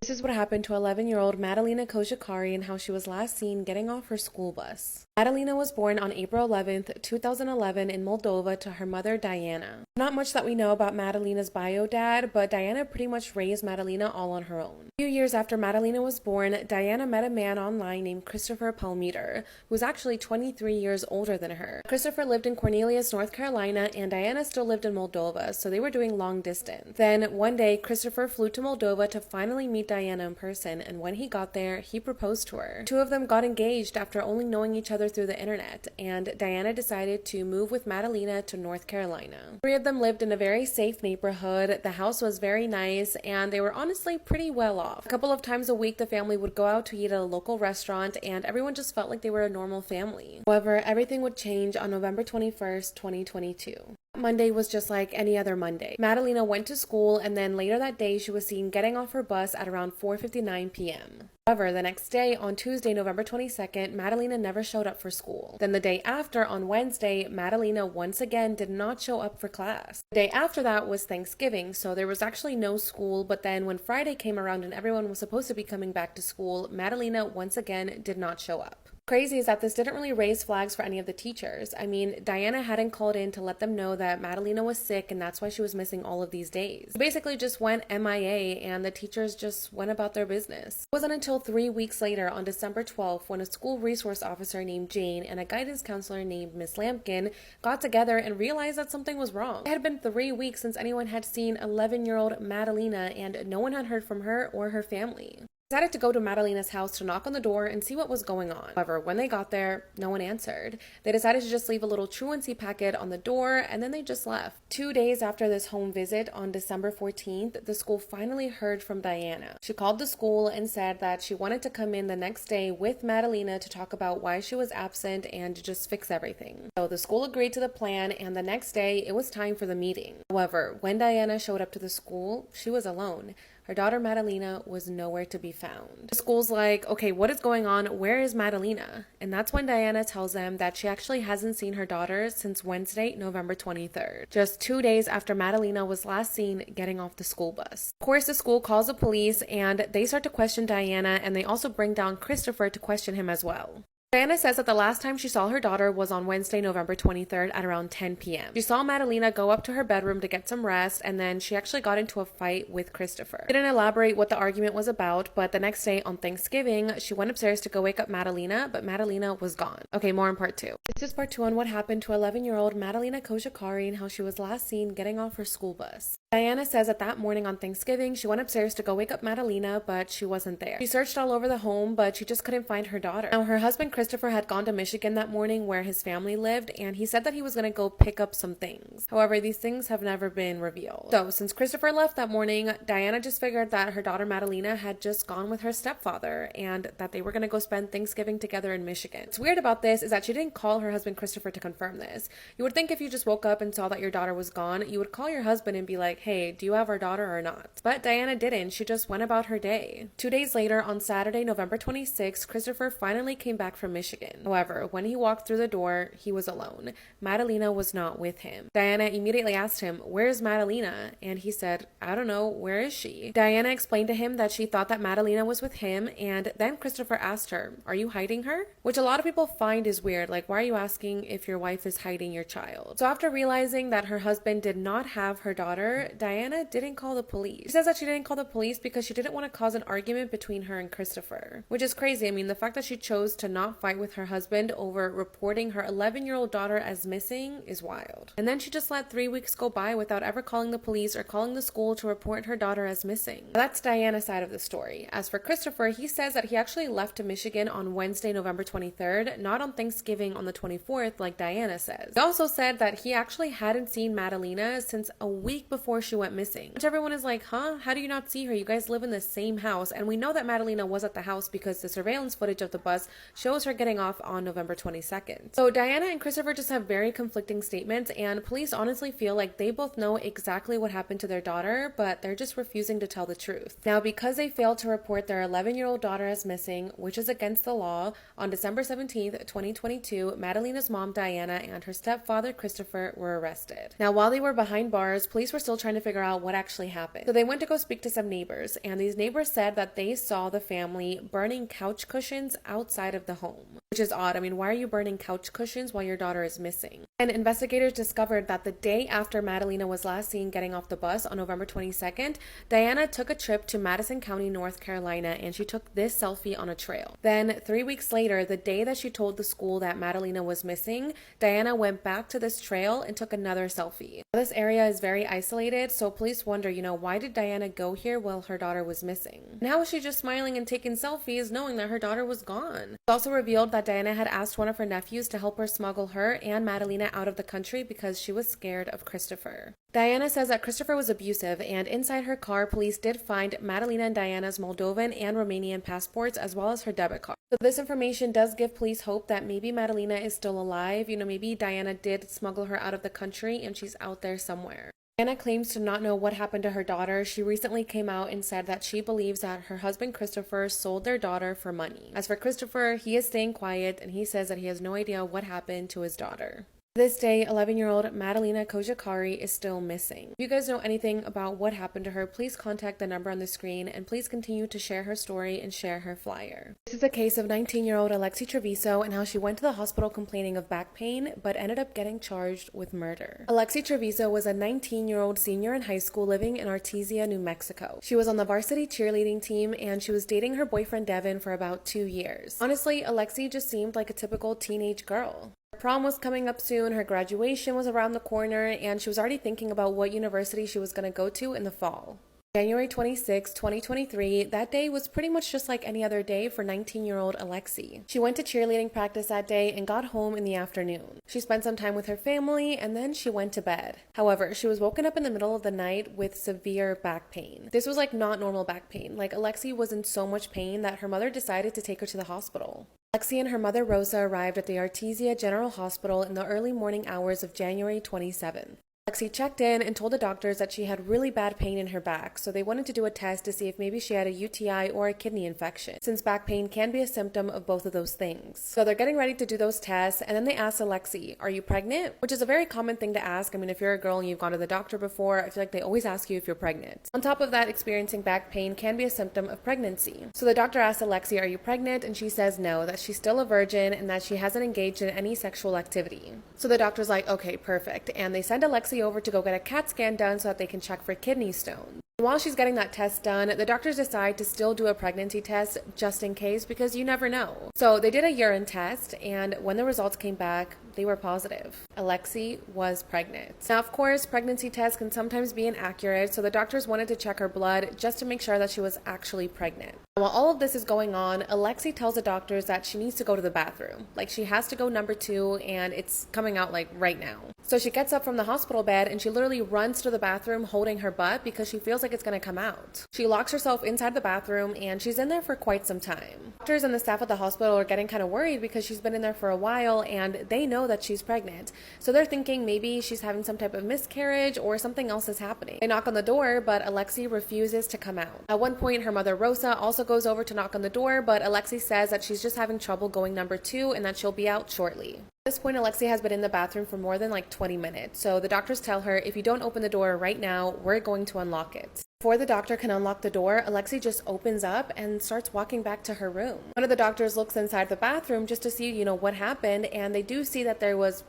This is what happened to 11-year-old Madalina Koshikari and how she was last seen getting off her school bus. Madalina was born on April 11th, 2011 in Moldova to her mother Diana. Not much that we know about Madalina's bio dad, but Diana pretty much raised Madalina all on her own. A few years after Madalina was born, Diana met a man online named Christopher Palmeter, who was actually 23 years older than her. Christopher lived in Cornelius, North Carolina, and Diana still lived in Moldova, so they were doing long distance. Then one day, Christopher flew to Moldova to finally meet Diana in person, and when he got there, he proposed to her. Two of them got engaged after only knowing each other through the internet, and Diana decided to move with Madalina to North Carolina. Three of them lived in a very safe neighborhood, the house was very nice, and they were honestly pretty well off. A couple of times a week, the family would go out to eat at a local restaurant, and everyone just felt like they were a normal family. However, everything would change on November 21st, 2022. Monday was just like any other Monday. Madalina went to school, and then later that day she was seen getting off her bus at around 4:59 p.m. However, the next day, on Tuesday, November 22nd, Madalina never showed up for school. Then the day after, on Wednesday, Madalina once again did not show up for class. The day after that was Thanksgiving, so there was actually no school, but then when Friday came around and everyone was supposed to be coming back to school, Madalina once again did not show up. Crazy is that this didn't really raise flags for any of the teachers. I mean, Diana hadn't called in to let them know that Madalina was sick and that's why she was missing all of these days. She basically just went MIA and the teachers just went about their business. It wasn't until 3 weeks later on December 12th when a school resource officer named Jane and a guidance counselor named Miss Lampkin got together and realized that something was wrong. It had been 3 weeks since anyone had seen 11-year-old Madalina and no one had heard from her or her family. Decided to go to Madalina's house to knock on the door and see what was going on. However, when they got there, no one answered. They decided to just leave a little truancy packet on the door and then they just left. 2 days after this home visit on December 14th, the school finally heard from Diana. She called the school and said that she wanted to come in the next day with Madalina to talk about why she was absent and to just fix everything. So the school agreed to the plan and the next day it was time for the meeting. However, when Diana showed up to the school, she was alone. Her daughter Madalina was nowhere to be found. The school's like, okay, what is going on? Where is Madalina? And that's when Diana tells them that she actually hasn't seen her daughter since Wednesday, November 23rd, just 2 days after Madalina was last seen getting off the school bus. Of course, the school calls the police and they start to question Diana, and they also bring down Christopher to question him as well. Diana says that the last time she saw her daughter was on Wednesday, November 23rd at around 10 p.m. She saw Madalina go up to her bedroom to get some rest, and then she actually got into a fight with Christopher. She didn't elaborate what the argument was about, but the next day on Thanksgiving, she went upstairs to go wake up Madalina, but Madalina was gone. Okay, more in part 2. This is part 2 on what happened to 11-year-old Madalina Koshikari and how she was last seen getting off her school bus. Diana says that that morning on Thanksgiving, she went upstairs to go wake up Madalina, but she wasn't there. She searched all over the home, but she just couldn't find her daughter. Now, her husband Christopher had gone to Michigan that morning where his family lived, and he said that he was going to go pick up some things. However, these things have never been revealed. So, since Christopher left that morning, Diana just figured that her daughter Madalina had just gone with her stepfather, and that they were going to go spend Thanksgiving together in Michigan. What's weird about this is that she didn't call her husband Christopher to confirm this. You would think if you just woke up and saw that your daughter was gone, you would call your husband and be like, hey, do you have our daughter or not? But Diana didn't. She just went about her day. 2 days later, on Saturday, November 26th, Christopher finally came back from Michigan. However, when he walked through the door, he was alone. Madalina was not with him. Diana immediately asked him, where's Madalina? And he said, I don't know, where is she? Diana explained to him that she thought that Madalina was with him, and then Christopher asked her, are you hiding her? Which a lot of people find is weird, like why are you asking if your wife is hiding your child? So after realizing that her husband did not have her daughter, Diana didn't call the police. She says that she didn't call the police because she didn't want to cause an argument between her and Christopher, which is crazy. I mean, the fact that she chose to not fight with her husband over reporting her 11-year-old daughter as missing is wild. And then she just let 3 weeks go by without ever calling the police or calling the school to report her daughter as missing. Now, that's Diana's side of the story. As for Christopher, he says that he actually left to Michigan on Wednesday, November 23rd, not on Thanksgiving on the 24th like Diana says. He also said that he actually hadn't seen Madalina since a week before she went missing, which everyone is like, huh? How do you not see her? You guys live in the same house. And we know that Madalina was at the house because the surveillance footage of the bus shows her getting off on November 22nd. So Diana and Christopher just have very conflicting statements, and police honestly feel like they both know exactly what happened to their daughter, but they're just refusing to tell the truth. Now, because they failed to report their 11-year-old daughter as missing, which is against the law, on December 17th, 2022, Madalina's mom Diana and her stepfather Christopher were arrested. Now, while they were behind bars, police were still trying trying to figure out what actually happened. So they went to go speak to some neighbors, and these neighbors said that they saw the family burning couch cushions outside of the home, which is odd. I mean, why are you burning couch cushions while your daughter is missing? And investigators discovered that the day after Madalena was last seen getting off the bus on November 22nd, Diana took a trip to Madison County, North Carolina, and she took this selfie on a trail. Then 3 weeks later, the day that she told the school that Madalena was missing, Diana went back to this trail and took another selfie. This area is very isolated, so police wonder, why did Diana go here while her daughter was missing? And how was she just smiling and taking selfies knowing that her daughter was gone? It also revealed that Diana had asked one of her nephews to help her smuggle her and Madalena out of the country because she was scared of Christopher. Diana says that Christopher was abusive, and inside her car, police did find Madalena and Diana's Moldovan and Romanian passports as well as her debit card. So this information does give police hope that maybe Madalena is still alive. Maybe Diana did smuggle her out of the country and she's out there somewhere. Diana claims to not know what happened to her daughter. She recently came out and said that she believes that her husband Christopher sold their daughter for money. As for Christopher, he is staying quiet, and he says that he has no idea what happened to his daughter. To this day, 11-year-old Madalena Kojakari is still missing. If you guys know anything about what happened to her, please contact the number on the screen, and please continue to share her story and share her flyer. This is a case of 19-year-old Alexi Treviso and how she went to the hospital complaining of back pain, but ended up getting charged with murder. Alexi Treviso was a 19-year-old senior in high school living in Artesia, New Mexico. She was on the varsity cheerleading team, and she was dating her boyfriend Devin for about 2 years. Honestly, Alexi just seemed like a typical teenage girl. Her prom was coming up soon, her graduation was around the corner, and she was already thinking about what university she was going to go to in the fall. January 26, 2023, that day was pretty much just like any other day for 19-year-old Alexi. She went to cheerleading practice that day and got home in the afternoon. She spent some time with her family, and then she went to bed. However, she was woken up in the middle of the night with severe back pain. This was like not normal back pain. Like, Alexi was in so much pain that her mother decided to take her to the hospital. Alexi and her mother Rosa arrived at the Artesia General Hospital in the early morning hours of January 27th. Alexi checked in and told the doctors that she had really bad pain in her back, so they wanted to do a test to see if maybe she had a UTI or a kidney infection, since back pain can be a symptom of both of those things. So they're getting ready to do those tests, and then they asked Alexi, "Are you pregnant?" Which is a very common thing to ask. I mean, if you're a girl and you've gone to the doctor before, I feel like they always ask you if you're pregnant. On top of that, experiencing back pain can be a symptom of pregnancy. So the doctor asked Alexi, "Are you pregnant?" And she says no, that she's still a virgin and that she hasn't engaged in any sexual activity. So the doctor's like, okay, perfect. And they send Alexi over to go get a CAT scan done so that they can check for kidney stones. While she's getting that test done, the doctors decide to still do a pregnancy test just in case, because you never know. So they did a urine test, and when the results came back, they were positive. Alexi was pregnant. Now, of course, pregnancy tests can sometimes be inaccurate, so the doctors wanted to check her blood just to make sure that she was actually pregnant. While all of this is going on, Alexi tells the doctors that she needs to go to the bathroom. Like, she has to go number 2, and it's coming out like right now. So she gets up from the hospital bed and she literally runs to the bathroom holding her butt because she feels like it's going to come out. She locks herself inside the bathroom and she's in there for quite some time. Doctors and the staff at the hospital are getting kind of worried because she's been in there for a while and they know that she's pregnant. So they're thinking maybe she's having some type of miscarriage or something else is happening. They knock on the door, but Alexi refuses to come out. At one point, her mother Rosa also goes over to knock on the door, but Alexi says that she's just having trouble going number 2 and that she'll be out shortly. At this point, Alexi has been in the bathroom for more than like 20 minutes. So the doctors tell her, if you don't open the door right now, we're going to unlock it. Before the doctor can unlock the door, Alexi just opens up and starts walking back to her room. One of the doctors looks inside the bathroom just to see, what happened, and they do see that there was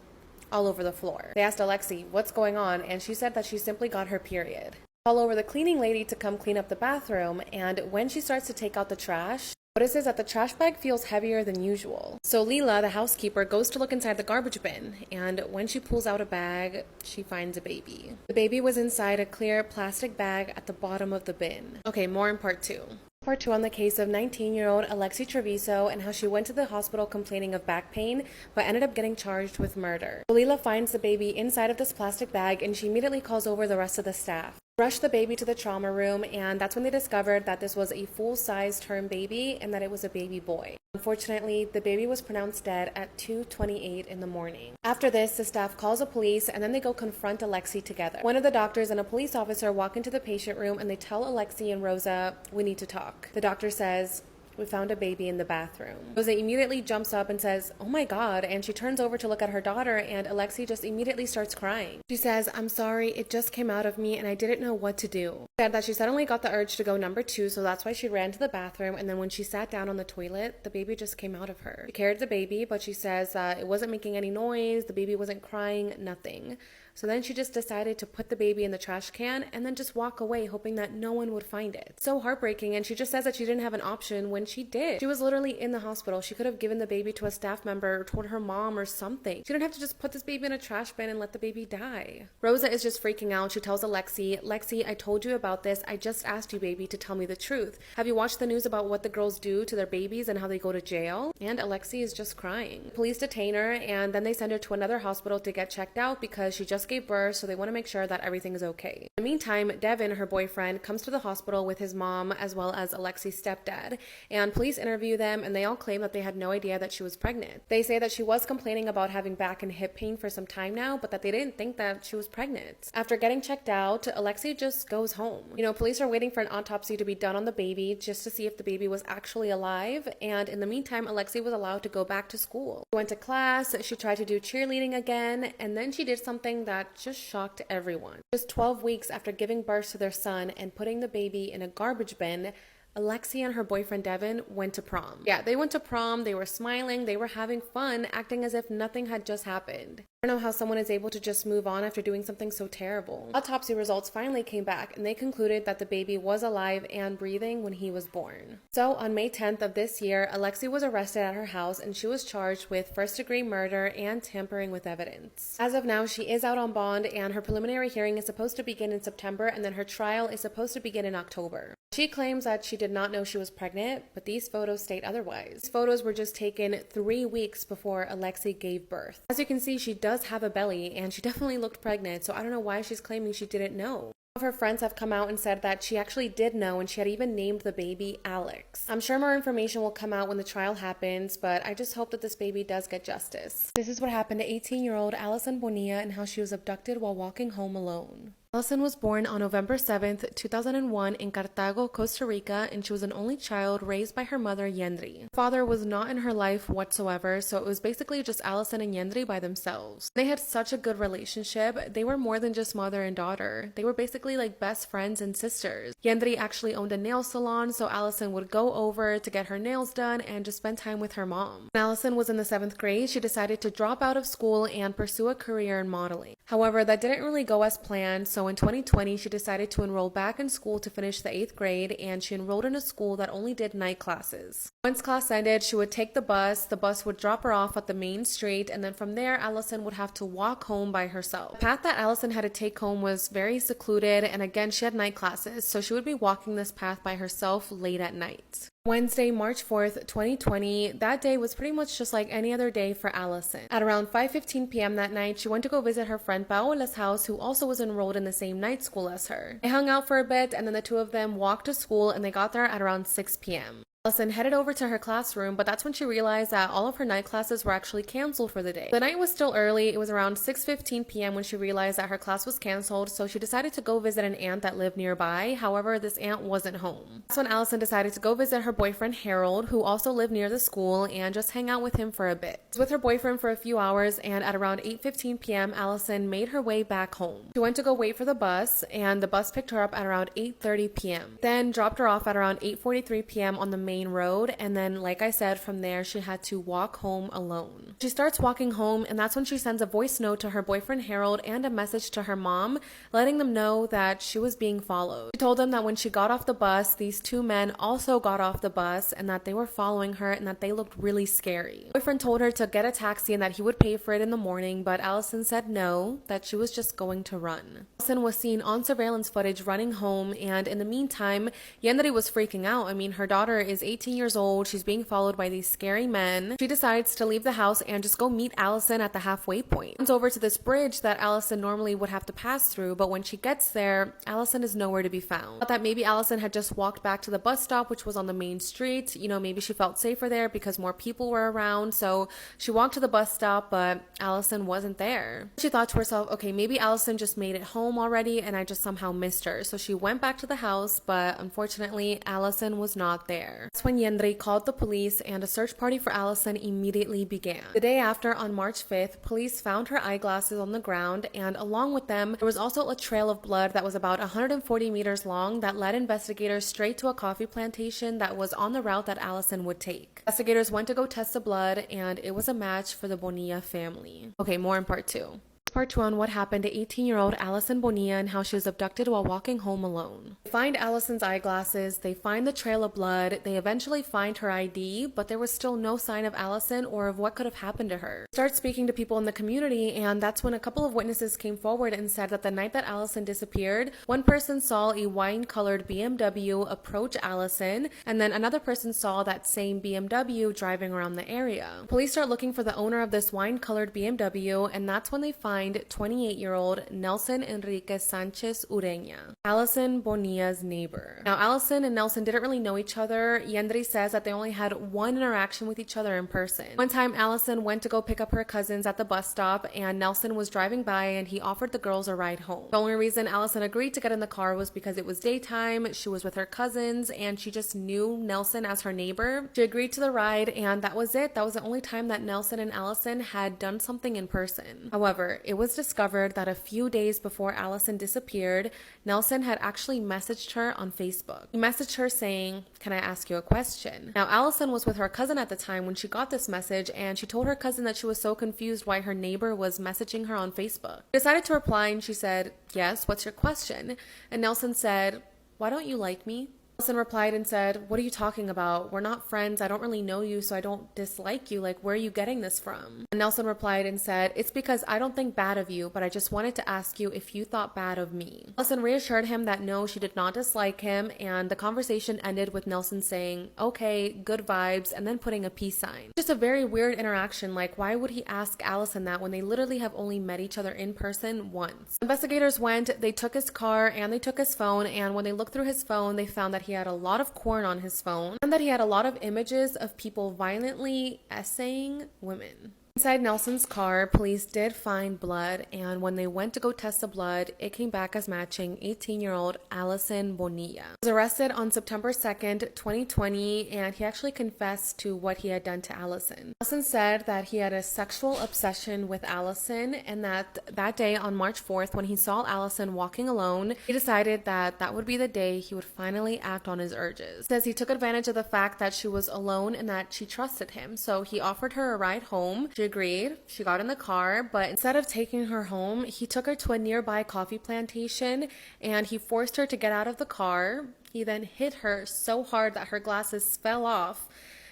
all over the floor. They asked Alexi, what's going on? And she said that she simply got her period. Call over the cleaning lady to come clean up the bathroom, and when she starts to take out the trash, notices that the trash bag feels heavier than usual. So Leela, the housekeeper, goes to look inside the garbage bin, and when she pulls out a bag, she finds a baby. The baby was inside a clear plastic bag at the bottom of the bin. Okay, more in part 2. Part 2 on the case of 19-year-old Alexi Treviso and how she went to the hospital complaining of back pain, but ended up getting charged with murder. Leela finds the baby inside of this plastic bag, and she immediately calls over the rest of the staff. Rushed the baby to the trauma room, and that's when they discovered that this was a full-size term baby and that it was a baby boy. Unfortunately, the baby was pronounced dead at 2:28 in the morning. After this, the staff calls the police and then they go confront Alexi together. One of the doctors and a police officer walk into the patient room and they tell Alexi and Rosa, "We need to talk." The doctor says, we found a baby in the bathroom. Rosa immediately jumps up and says, "Oh my God," and she turns over to look at her daughter, and Alexi just immediately starts crying. She says, "I'm sorry, it just came out of me and I didn't know what to do." She said that she suddenly got the urge to go number 2, so that's why she ran to the bathroom, and then when she sat down on the toilet, the baby just came out of her. She carried the baby, but she says that it wasn't making any noise, the baby wasn't crying, nothing. So then she just decided to put the baby in the trash can and then just walk away, hoping that no one would find it. So heartbreaking, and she just says that she didn't have an option when she did. She was literally in the hospital. She could have given the baby to a staff member or told her mom or something. She didn't have to just put this baby in a trash bin and let the baby die. Rosa is just freaking out. She tells Alexi, "Lexi, I told you about this. I just asked you, baby, to tell me the truth. Have you watched the news about what the girls do to their babies and how they go to jail?" And Alexi is just crying. Police detain her, and then they send her to another hospital to get checked out because she just gave birth, so they want to make sure that everything is okay. In the meantime, Devin, her boyfriend, comes to the hospital with his mom as well as Alexi's stepdad, and police interview them, and they all claim that they had no idea that she was pregnant. They say that she was complaining about having back and hip pain for some time now, but that they didn't think that she was pregnant. After getting checked out, Alexi just goes home. Police are waiting for an autopsy to be done on the baby just to see if the baby was actually alive, and in the meantime, Alexi was allowed to go back to school. She went to class, she tried to do cheerleading again, and then she did something that just shocked everyone. Just 12 weeks after giving birth to their son and putting the baby in a garbage bin, Alexi and her boyfriend Devin went to prom. Yeah, they went to prom, they were smiling, they were having fun, acting as if nothing had just happened. I don't know how someone is able to just move on after doing something so terrible. Autopsy results finally came back, and they concluded that the baby was alive and breathing when he was born. So on May 10th of this year, Alexi was arrested at her house, and she was charged with first-degree murder and tampering with evidence. As of now, she is out on bond, and her preliminary hearing is supposed to begin in September, and then her trial is supposed to begin in October. She claims that she did not know she was pregnant, but these photos state otherwise. These photos were just taken 3 weeks before Alexi gave birth. As you can see, she does have a belly, and she definitely looked pregnant, so I don't know why she's claiming she didn't know. Of her friends have come out and said that she actually did know, and she had even named the baby Alex. I'm sure more information will come out when the trial happens, but I just hope that this baby does get justice. This is what happened to 18-year-old Allison Bonilla and how she was abducted while walking home alone. Allison was born on November 7th, 2001 in Cartago, Costa Rica, and she was an only child raised by her mother, Yendri. Her father was not in her life whatsoever, so it was basically just Allison and Yendri by themselves. They had such a good relationship. They were more than just mother and daughter. They were basically like best friends and sisters. Yendri actually owned a nail salon, so Allison would go over to get her nails done and just spend time with her mom. When Allison was in the 7th grade, she decided to drop out of school and pursue a career in modeling. However, that didn't really go as planned, so in 2020, she decided to enroll back in school to finish the 8th grade, and she enrolled in a school that only did night classes. Once class ended, she would take the bus would drop her off at the main street, and then from there, Allison would have to walk home by herself. The path that Allison had to take home was very secluded, and again, she had night classes, so she would be walking this path by herself late at night. Wednesday, March 4th, 2020, that day was pretty much just like any other day for Allison. At around 5:15 p.m. that night, she went to go visit her friend Paola's house, who also was enrolled in the same night school as her. They hung out for a bit, and then the two of them walked to school, and they got there at around 6 p.m. Allison headed over to her classroom, but that's when she realized that all of her night classes were actually canceled for the day. The night was still early. It was around 6:15 p.m. when she realized that her class was canceled, so she decided to go visit an aunt that lived nearby. However, this aunt wasn't home. That's when Allison decided to go visit her boyfriend Harold, who also lived near the school, and just hang out with him for a bit. She was with her boyfriend for a few hours, and at around 8:15 p.m., Allison made her way back home. She went to go wait for the bus, and the bus picked her up at around 8:30 p.m. Then dropped her off at around 8:43 p.m. on the main road, and then like I said, from there she had to walk home alone. She starts walking home, and that's when she sends a voice note to her boyfriend Harold and a message to her mom, letting them know that she was being followed. She told them that when she got off the bus, these two men also got off the bus, and that they were following her and that they looked really scary. Her boyfriend told her to get a taxi and that he would pay for it in the morning, but Allison said no, that she was just going to run. Allison was seen on surveillance footage running home, and in the meantime, Yendri was freaking out. I mean, her daughter is 18 years old, she's being followed by these scary men. She decides to leave the house and just go meet Allison at the halfway point. Comes over to this bridge that Allison normally would have to pass through, but when she gets there, Allison is nowhere to be found. Thought that maybe Allison had just walked back to the bus stop, which was on the main street. Maybe she felt safer there because more people were around, so she walked to the bus stop, but Allison wasn't there. She thought to herself, okay, maybe Allison just made it home already and I just somehow missed her. So she went back to the house, but unfortunately, Allison was not there. That's when Yendri called the police and a search party for Allison immediately began. The day after, on March 5th, police found her eyeglasses on the ground, and along with them, there was also a trail of blood that was about 140 meters long that led investigators straight to a coffee plantation that was on the route that Allison would take. Investigators went to go test the blood, and it was a match for the Bonilla family. Okay, more in part 2. Part 2 on what happened to 18-year-old Allison Bonilla and how she was abducted while walking home alone. They find Allison's eyeglasses, they find the trail of blood, they eventually find her ID, but there was still no sign of Allison or of what could have happened to her. They start speaking to people in the community, and that's when a couple of witnesses came forward and said that the night that Allison disappeared, one person saw a wine-colored BMW approach Allison, and then another person saw that same BMW driving around the area. Police start looking for the owner of this wine-colored BMW, and that's when they find 28-year-old Nelson Enrique Sanchez Ureña, Allison Bonilla's neighbor. Now, Allison and Nelson didn't really know each other. Yendri says that they only had one interaction with each other in person. One time, Allison went to go pick up her cousins at the bus stop, and Nelson was driving by and he offered the girls a ride home. The only reason Allison agreed to get in the car was because it was daytime, she was with her cousins, and she just knew Nelson as her neighbor. She agreed to the ride, and that was it. That was the only time that Nelson and Allison had done something in person. However, it was discovered that a few days before Allison disappeared, Nelson had actually messaged her on Facebook. He messaged her saying, "Can I ask you a question?" Now, Allison was with her cousin at the time when she got this message, and she told her cousin that she was so confused why her neighbor was messaging her on Facebook. She decided to reply, and she said, "Yes, what's your question?" And Nelson said, "Why don't you like me?" Allison replied and said, "What are you talking about? We're not friends. I don't really know you, so I don't dislike you. Like, where are you getting this from?" And Nelson replied and said, "It's because I don't think bad of you, but I just wanted to ask you if you thought bad of me." Allison reassured him that no, she did not dislike him, and the conversation ended with Nelson saying, "Okay, good vibes," and then putting a peace sign. Just a very weird interaction. Like, why would he ask Allison that when they literally have only met each other in person once? Investigators went, they took his car, and they took his phone, and when they looked through his phone, they found that he had a lot of porn on his phone and that he had a lot of images of people violently essaying women. Inside Nelson's car, police did find blood, and when they went to go test the blood, it came back as matching 18-year-old Allison Bonilla. He was arrested on September 2nd, 2020, and he actually confessed to what he had done to Allison. Allison said that he had a sexual obsession with Allison, and that day on March 4th, when he saw Allison walking alone, he decided that that would be the day he would finally act on his urges. He says he took advantage of the fact that she was alone and that she trusted him, so he offered her a ride home. She agreed. She got in the car, but instead of taking her home, he took her to a nearby coffee plantation and he forced her to get out of the car. He then hit her so hard that her glasses fell off,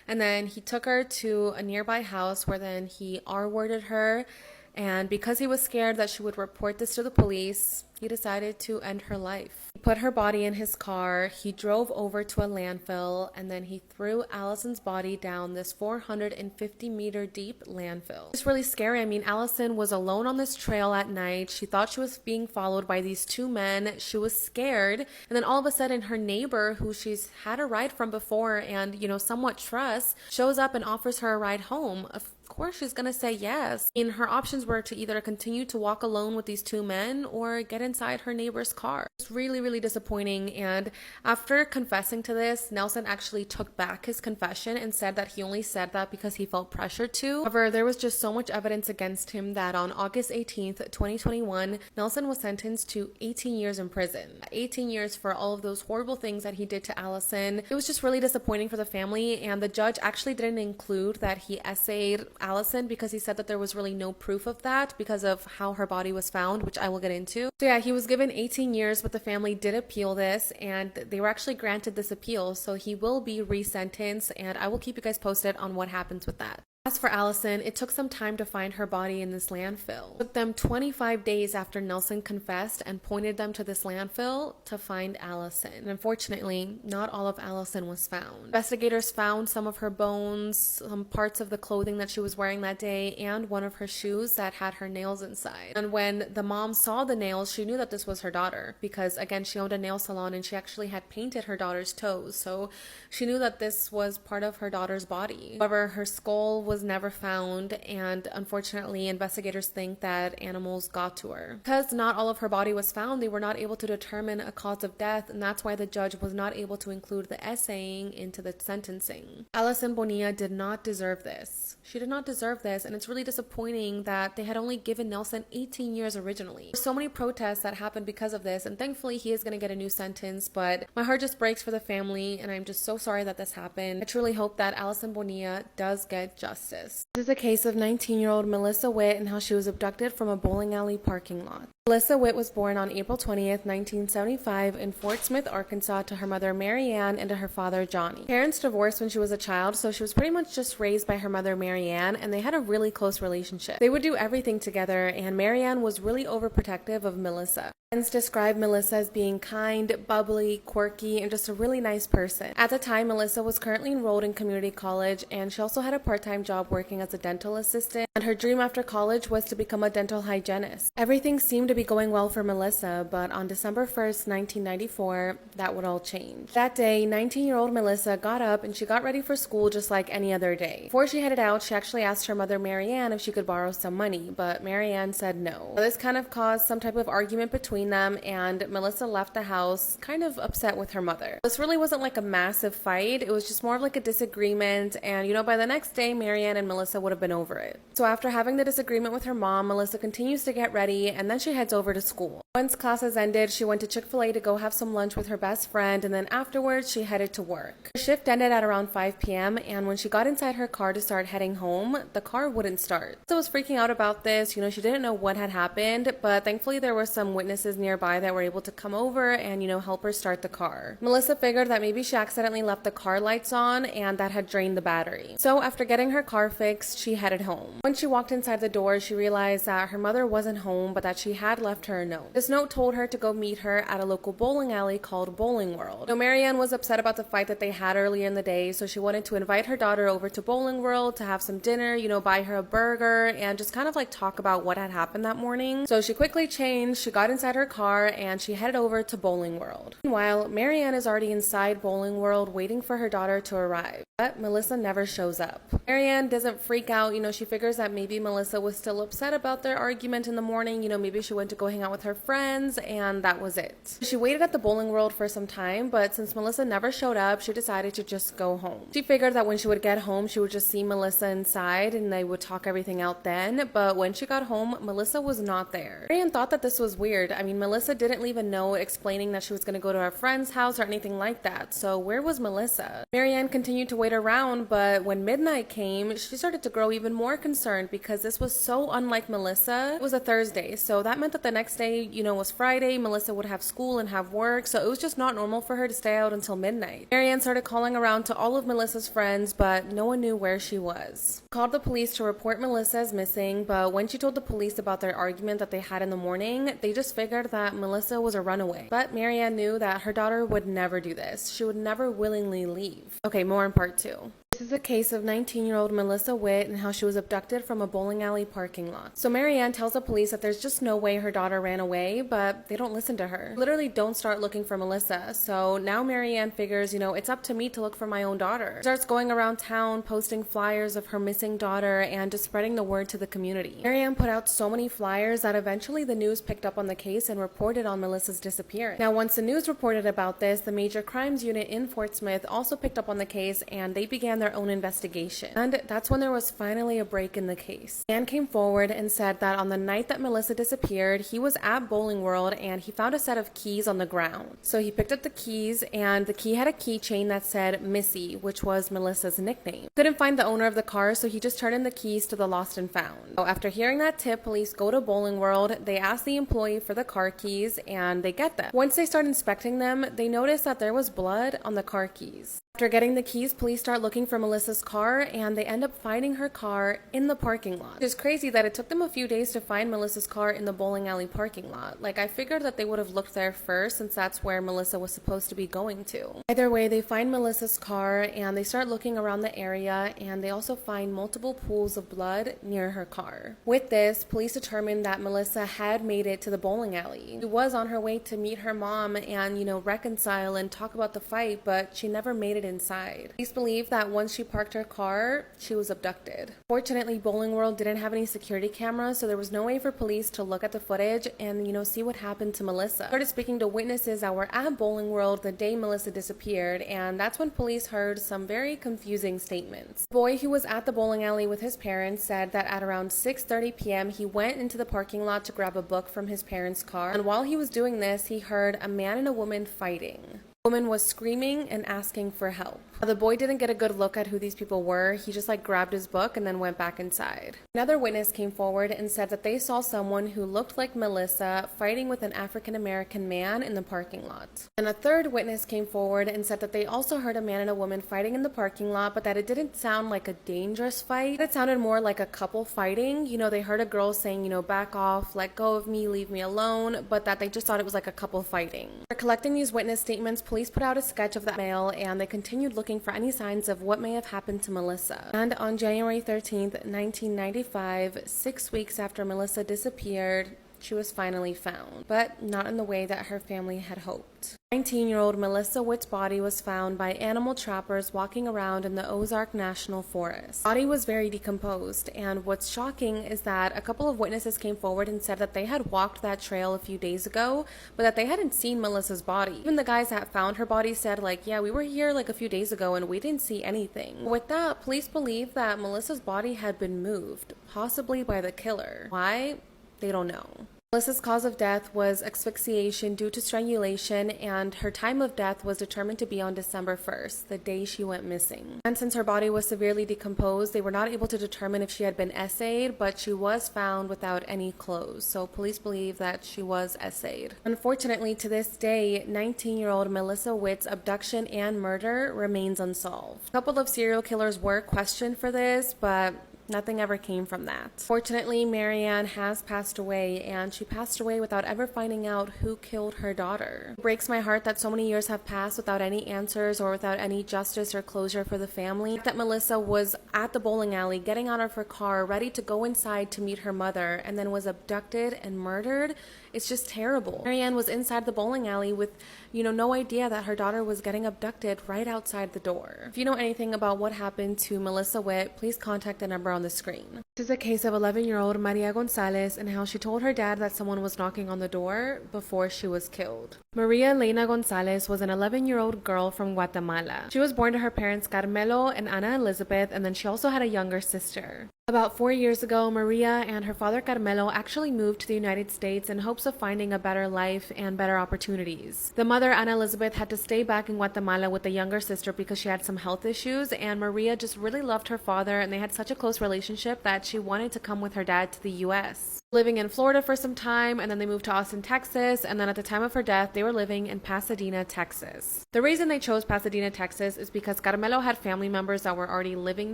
and then he took her to a nearby house where then he R-worded her, and because he was scared that she would report this to the police, he decided to end her life. He put her body in his car, he drove over to a landfill, and then he threw Allison's body down this 450-meter deep landfill. It's really scary. I mean, Allison was alone on this trail at night. She thought she was being followed by these two men. She was scared. And then all of a sudden, her neighbor, who she's had a ride from before and, somewhat trusts, shows up and offers her a ride home. Of course she's gonna say yes. And her options were to either continue to walk alone with these two men or get inside her neighbor's car. It's really, really disappointing. And after confessing to this, Nelson actually took back his confession and said that he only said that because he felt pressured to. However, there was just so much evidence against him that on August 18th, 2021, Nelson was sentenced to 18 years in prison. 18 years for all of those horrible things that he did to Allison. It was just really disappointing for the family, and the judge actually didn't include that he essayed Allison because he said that there was really no proof of that because of how her body was found, which I will get into. So yeah, he was given 18 years, but the family did appeal this, and they were actually granted this appeal, so he will be resentenced, and I will keep you guys posted on what happens with that. As for Allison, it took some time to find her body in this landfill. It took them 25 days after Nelson confessed and pointed them to this landfill to find Allison. And unfortunately, not all of Allison was found. Investigators found some of her bones, some parts of the clothing that she was wearing that day, and one of her shoes that had her nails inside. And when the mom saw the nails, she knew that this was her daughter because, again, she owned a nail salon and she actually had painted her daughter's toes. So she knew that this was part of her daughter's body. However, her skull was was never found, and unfortunately, investigators think that animals got to her. Because not all of her body was found, they were not able to determine a cause of death, and that's why the judge was not able to include the essaying into the sentencing. Alison Bonilla did not deserve this. She did not deserve this, and it's really disappointing that they had only given Nelson 18 years originally. There's so many protests that happened because of this, and thankfully he is going to get a new sentence, but my heart just breaks for the family, and I'm just so sorry that this happened. I truly hope that Alison Bonilla does get justice. This is a case of 19-year-old Melissa Witt and how she was abducted from a bowling alley parking lot. Melissa Witt was born on April 20th, 1975 in Fort Smith, Arkansas to her mother Mary Ann and to her father Johnny. Parents divorced when she was a child, so she was pretty much just raised by her mother Mary Ann, and they had a really close relationship. They would do everything together, and Mary Ann was really overprotective of Melissa. Friends described Melissa as being kind, bubbly, quirky, and just a really nice person. At the time, Melissa was currently enrolled in community college, and she also had a part-time job working as a dental assistant, and her dream after college was to become a dental hygienist. Everything seemed to be going well for Melissa, but on December 1st, 1994, that would all change. That day, 19-year-old Melissa got up and she got ready for school just like any other day. Before she headed out, she actually asked her mother Mary Ann if she could borrow some money, but Mary Ann said no. This kind of caused some type of argument between them, and Melissa left the house kind of upset with her mother. This really wasn't like a massive fight, it was just more of like a disagreement, and by the next day, Mary Ann and Melissa would have been over it. So after having the disagreement with her mom, Melissa continues to get ready, and then she heads over to school. Once classes ended, she went to Chick-fil-A to go have some lunch with her best friend, and then afterwards, she headed to work. Her shift ended at around 5 p.m., and when she got inside her car to start heading home, the car wouldn't start. So was freaking out about this, she didn't know what had happened, but thankfully there were some witnesses nearby that were able to come over and, help her start the car. Melissa figured that maybe she accidentally left the car lights on and that had drained the battery. So after getting her car fixed, she headed home. When she walked inside the door, she realized that her mother wasn't home, but that she had left her a note. This note told her to go meet her at a local bowling alley called Bowling World. Mary Ann was upset about the fight that they had earlier in the day, so she wanted to invite her daughter over to Bowling World to have some dinner, buy her a burger, and just kind of like talk about what had happened that morning. So she quickly changed, she got inside her car, and she headed over to Bowling World. Meanwhile, Mary Ann is already inside Bowling World waiting for her daughter to arrive, but Melissa never shows up. Mary Ann doesn't freak out, she figures that maybe Melissa was still upset about their argument in the morning, maybe she went to go hang out with her friends, and that was it. She waited at the Bowling World for some time, but since Melissa never showed up, she decided to just go home. She figured that when she would get home, she would just see Melissa inside and they would talk everything out then, but when she got home, Melissa was not there. Mary Ann thought that this was weird. Melissa didn't leave a note explaining that she was going to go to her friend's house or anything like that, so where was Melissa? Mary Ann continued to wait around, but when midnight came, she started to grow even more concerned because this was so unlike Melissa. It was a Thursday, so that meant that the next day, was Friday. Melissa would have school and have work, so it was just not normal for her to stay out until midnight. Mary Ann started calling around to all of Melissa's friends, but no one knew where she was. She called the police to report Melissa as missing, but when she told the police about their argument that they had in the morning, they just figured that Melissa was a runaway. But Mary Ann knew that her daughter would never do this. She would never willingly leave. Okay, more in part 2. This is a case of 19-year-old Melissa Witt and how she was abducted from a bowling alley parking lot. So Mary Ann tells the police that there's just no way her daughter ran away, but they don't listen to her. Literally don't start looking for Melissa. So now Mary Ann figures, it's up to me to look for my own daughter. She starts going around town, posting flyers of her missing daughter and just spreading the word to the community. Mary Ann put out so many flyers that eventually the news picked up on the case and reported on Melissa's disappearance. Now, once the news reported about this, the Major Crimes Unit in Fort Smith also picked up on the case and they began their own investigation. And that's when there was finally a break in the case. Dan came forward and said that on the night that Melissa disappeared, he was at Bowling World and he found a set of keys on the ground. So he picked up the keys and the key had a keychain that said Missy, which was Melissa's nickname. Couldn't find the owner of the car, so he just turned in the keys to the lost and found. So after hearing that tip, police go to Bowling World, they ask the employee for the car keys and they get them. Once they start inspecting them, they notice that there was blood on the car keys. After getting the keys, police start looking for Melissa's car and they end up finding her car in the parking lot. It's crazy that it took them a few days to find Melissa's car in the bowling alley parking lot. Like, I figured that they would have looked there first since that's where Melissa was supposed to be going to. Either way, they find Melissa's car and they start looking around the area and they also find multiple pools of blood near her car. With this, police determined that Melissa had made it to the bowling alley. She was on her way to meet her mom and, reconcile and talk about the fight, but she never made it inside. Police believe that once once she parked her car, she was abducted. Fortunately, Bowling World didn't have any security cameras, so there was no way for police to look at the footage and, see what happened to Melissa. I started speaking to witnesses that were at Bowling World the day Melissa disappeared, and that's when police heard some very confusing statements. The boy who was at the bowling alley with his parents said that at around 6:30 p.m. he went into the parking lot to grab a book from his parents' car, and while he was doing this, he heard a man and a woman fighting. The woman was screaming and asking for help. The boy didn't get a good look at who these people were. He just grabbed his book and then went back inside. Another witness came forward and said that they saw someone who looked like Melissa fighting with an African American man in the parking lot. And a third witness came forward and said that they also heard a man and a woman fighting in the parking lot, but that it didn't sound like a dangerous fight. It sounded more like a couple fighting. They heard a girl saying, back off, let go of me, leave me alone, but that they just thought it was like a couple fighting. For collecting these witness statements, police put out a sketch of that male, and they continued looking for any signs of what may have happened to Melissa. And on January 13th, 1995, 6 weeks after Melissa disappeared, she was finally found, but not in the way that her family had hoped. 19-year-old Melissa Witt's body was found by animal trappers walking around in the Ozark National Forest. The body was very decomposed, and what's shocking is that a couple of witnesses came forward and said that they had walked that trail a few days ago, but that they hadn't seen Melissa's body. Even the guys that found her body said, yeah, we were here a few days ago and we didn't see anything. With that, police believe that Melissa's body had been moved, possibly by the killer. Why? They don't know. Melissa's cause of death was asphyxiation due to strangulation, and her time of death was determined to be on December 1st, the day she went missing. And since her body was severely decomposed, they were not able to determine if she had been essayed, but she was found without any clothes, so police believe that she was essayed. Unfortunately, to this day, 19-year-old Melissa Witt's abduction and murder remains unsolved. A couple of serial killers were questioned for this, but nothing ever came from that. Fortunately, Marianne has passed away, and she passed away without ever finding out who killed her daughter. It breaks my heart that so many years have passed without any answers or without any justice or closure for the family. That Melissa was at the bowling alley getting out of her car, ready to go inside to meet her mother, and then was abducted and murdered. It's just terrible. Marianne was inside the bowling alley with, no idea that her daughter was getting abducted right outside the door. If you know anything about what happened to Melissa Witt, please contact the number on the screen. This is a case of 11-year-old Maria Gonzalez and how she told her dad that someone was knocking on the door before she was killed. Maria Elena Gonzalez was an 11-year-old girl from Guatemala. She was born to her parents Carmelo and Ana Elizabeth, and then she also had a younger sister. About 4 years ago, Maria and her father Carmelo actually moved to the United States in hopes of finding a better life and better opportunities. The mother, Ana Elizabeth, had to stay back in Guatemala with the younger sister because she had some health issues, and Maria just really loved her father, and they had such a close relationship that she wanted to come with her dad to the U.S. Living in Florida for some time, and then they moved to Austin, Texas, and then at the time of her death, they were living in Pasadena, Texas. The reason they chose Pasadena, Texas is because Carmelo had family members that were already living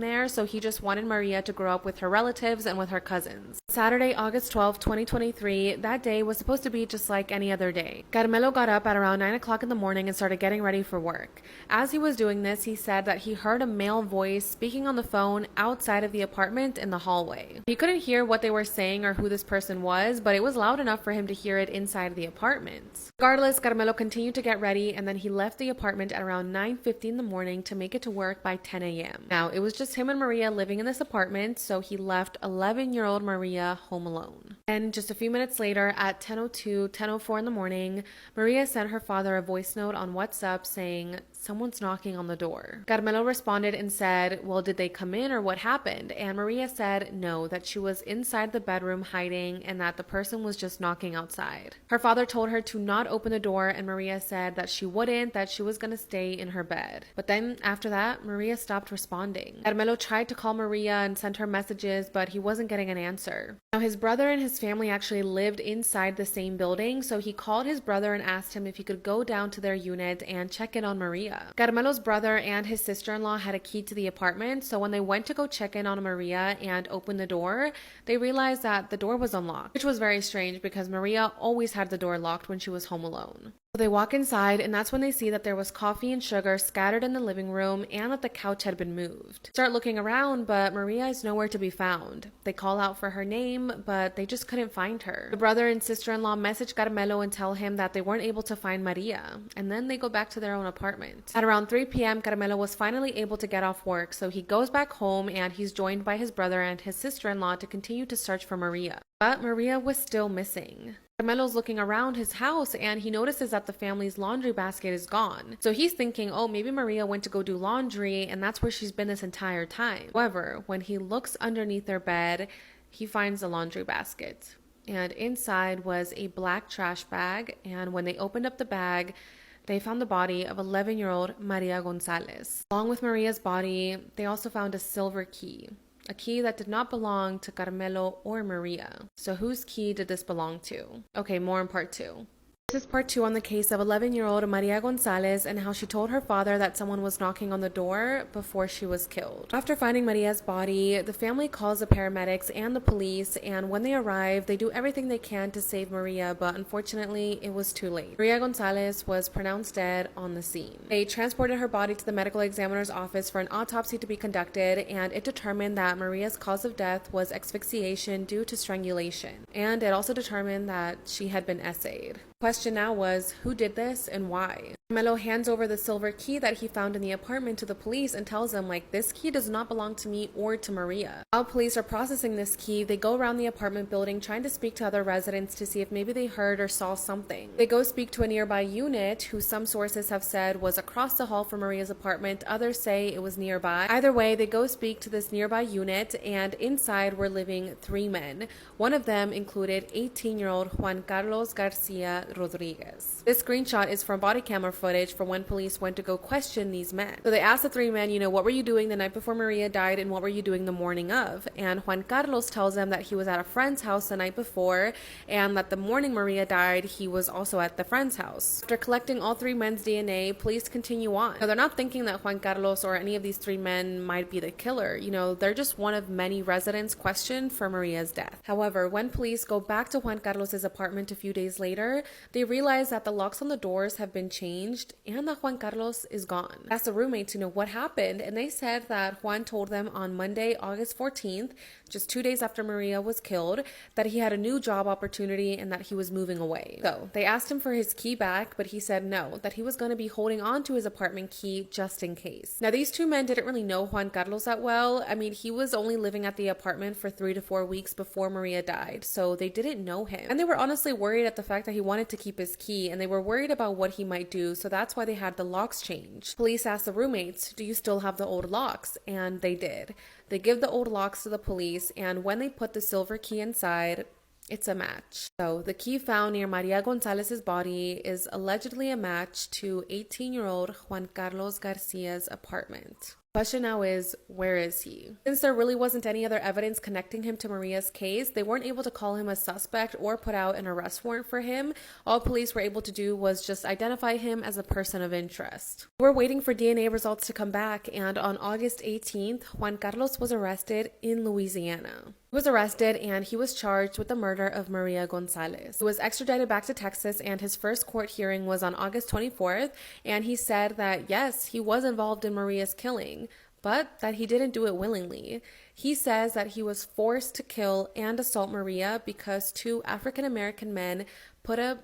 there, so he just wanted Maria to grow up with her relatives and with her cousins. Saturday, August 12, 2023, that day was supposed to be just like any other day. Carmelo got up at around 9 o'clock in the morning and started getting ready for work. As he was doing this, he said that he heard a male voice speaking on the phone outside of the apartment in the hallway. He couldn't hear what they were saying or who this person was, but it was loud enough for him to hear it inside the apartment. Regardless, Carmelo continued to get ready, and then he left the apartment at around 9:50 in the morning to make it to work by 10 a.m. Now, it was just him and Maria living in this apartment, so he left 11-year-old Maria home alone. And just a few minutes later, at 10:02, 10:04 in the morning, Maria sent her father a voice note on WhatsApp saying, "Someone's knocking on the door." Carmelo responded and said, "Well, did they come in or what happened?" And Maria said no, that she was inside the bedroom hiding and that the person was just knocking outside. Her father told her to not open the door, and Maria said that she wouldn't, that she was going to stay in her bed. But then after that, Maria stopped responding. Carmelo tried to call Maria and sent her messages, but he wasn't getting an answer. Now, his brother and his family actually lived inside the same building, so he called his brother and asked him if he could go down to their unit and check in on Maria. Carmelo's brother and his sister-in-law had a key to the apartment, so when they went to go check in on Maria and open the door, they realized that the door was unlocked, which was very strange because Maria always had the door locked when she was home alone. So they walk inside, and that's when they see that there was coffee and sugar scattered in the living room and that the couch had been moved. Start looking around, but Maria is nowhere to be found. They call out for her name, but they just couldn't find her. The brother and sister-in-law message Carmelo and tell him that they weren't able to find Maria, and then they go back to their own apartment. At around 3 p.m., Carmelo was finally able to get off work, so he goes back home and he's joined by his brother and his sister-in-law to continue to search for Maria. But Maria was still missing. Carmelo's looking around his house and he notices that the family's laundry basket is gone. So he's thinking, oh, maybe Maria went to go do laundry and that's where she's been this entire time. However, when he looks underneath their bed, he finds the laundry basket. And inside was a black trash bag. And when they opened up the bag, they found the body of 11-year-old Maria Gonzalez. Along with Maria's body, they also found a silver key. A key that did not belong to Carmelo or Maria. So whose key did this belong to? Okay, more in part 2. This is part 2 on the case of 11-year-old Maria Gonzalez and how she told her father that someone was knocking on the door before she was killed. After finding Maria's body, the family calls the paramedics and the police, and when they arrive, they do everything they can to save Maria, but unfortunately, it was too late. Maria Gonzalez was pronounced dead on the scene. They transported her body to the medical examiner's office for an autopsy to be conducted, and it determined that Maria's cause of death was asphyxiation due to strangulation, and it also determined that she had been essayed. Question now was, who did this and why? Carmelo hands over the silver key that he found in the apartment to the police and tells them, like, this key does not belong to me or to Maria. While police are processing this key, they go around the apartment building trying to speak to other residents to see if maybe they heard or saw something. They go speak to a nearby unit who some sources have said was across the hall from Maria's apartment. Others say it was nearby. Either way, they go speak to this nearby unit, and inside were living 3 men. One of them included 18-year-old Juan Carlos Garcia Rodriguez. This screenshot is from body camera footage from when police went to go question these men. So they asked the 3 men, what were you doing the night before Maria died and what were you doing the morning of? And Juan Carlos tells them that he was at a friend's house the night before and that the morning Maria died, he was also at the friend's house. After collecting all 3 men's DNA, police continue on. Now, they're not thinking that Juan Carlos or any of these 3 men might be the killer. They're just one of many residents questioned for Maria's death. However, when police go back to Juan Carlos's apartment a few days later, they realize that the locks on the doors have been changed and that Juan Carlos is gone. Asked the roommates, what happened, and they said that Juan told them on Monday, August 14th, just 2 days after Maria was killed, that he had a new job opportunity and that he was moving away. So they asked him for his key back, but he said no, that he was going to be holding on to his apartment key just in case. Now, these 2 men didn't really know Juan Carlos that well. He was only living at the apartment for 3 to 4 weeks before Maria died, so they didn't know him. And they were honestly worried at the fact that he wanted to keep his key, and they were worried about what he might do, so that's why they had the locks changed. Police asked the roommates, do you still have the old locks? And they did. They give the old locks to the police, and when they put the silver key inside, it's a match. So the key found near Maria Gonzalez's body is allegedly a match to 18-year-old Juan Carlos Garcia's apartment. Question now is, where is he? Since there really wasn't any other evidence connecting him to Maria's case, they weren't able to call him a suspect or put out an arrest warrant for him. All police were able to do was just identify him as a person of interest. We're waiting for DNA results to come back, and on August 18th, Juan Carlos was arrested in Louisiana. He was arrested and he was charged with the murder of Maria Gonzalez. He was extradited back to Texas, and his first court hearing was on August 24th, and he said that yes, he was involved in Maria's killing, but that he didn't do it willingly. He says that he was forced to kill and assault Maria because 2 African American men put a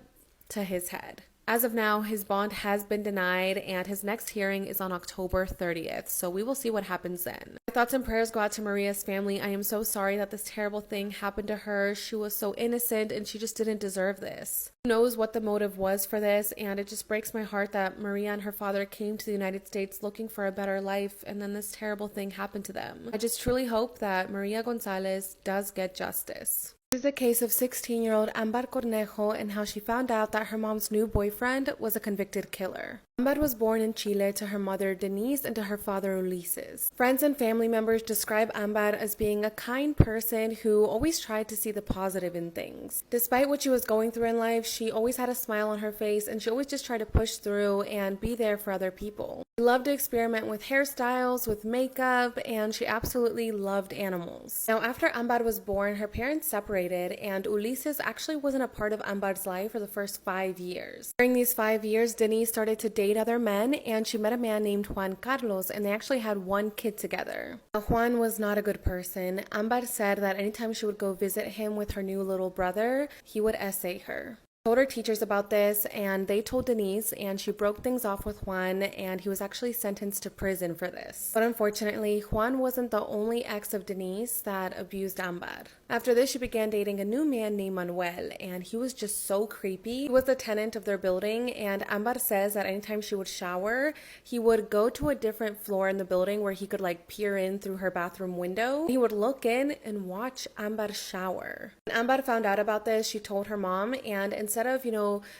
to his head. As of now, his bond has been denied, and his next hearing is on October 30th, so we will see what happens then. My thoughts and prayers go out to Maria's family. I am so sorry that this terrible thing happened to her. She was so innocent, and she just didn't deserve this. Who knows what the motive was for this, and it just breaks my heart that Maria and her father came to the United States looking for a better life, and then this terrible thing happened to them. I just truly hope that Maria Gonzalez does get justice. This is the case of 16-year-old Ambar Cornejo and how she found out that her mom's new boyfriend was a convicted killer. Ambar was born in Chile to her mother Denise and to her father Ulises. Friends and family members describe Ambar as being a kind person who always tried to see the positive in things. Despite what she was going through in life, she always had a smile on her face, and she always just tried to push through and be there for other people. She loved to experiment with hairstyles, with makeup, and she absolutely loved animals. Now, after Ambar was born, her parents separated, separated, and Ulises actually wasn't a part of Ambar's life for the first 5 years. During these 5 years, Denise started to date other men, and she met a man named Juan Carlos, and they actually had one kid together. Now, Juan was not a good person. Ambar said that anytime she would go visit him with her new little brother, he would essay her. Told her teachers about this, and they told Denise, and she broke things off with Juan, and he was actually sentenced to prison for this. But unfortunately, Juan wasn't the only ex of Denise that abused Ambar. After this, she began dating a new man named Manuel, and he was just so creepy. He was the tenant of their building, and Ambar says that anytime she would shower, he would go to a different floor in the building where he could like peer in through her bathroom window. He would look in and watch Ambar shower. When Ambar found out about this, she told her mom, and instead of,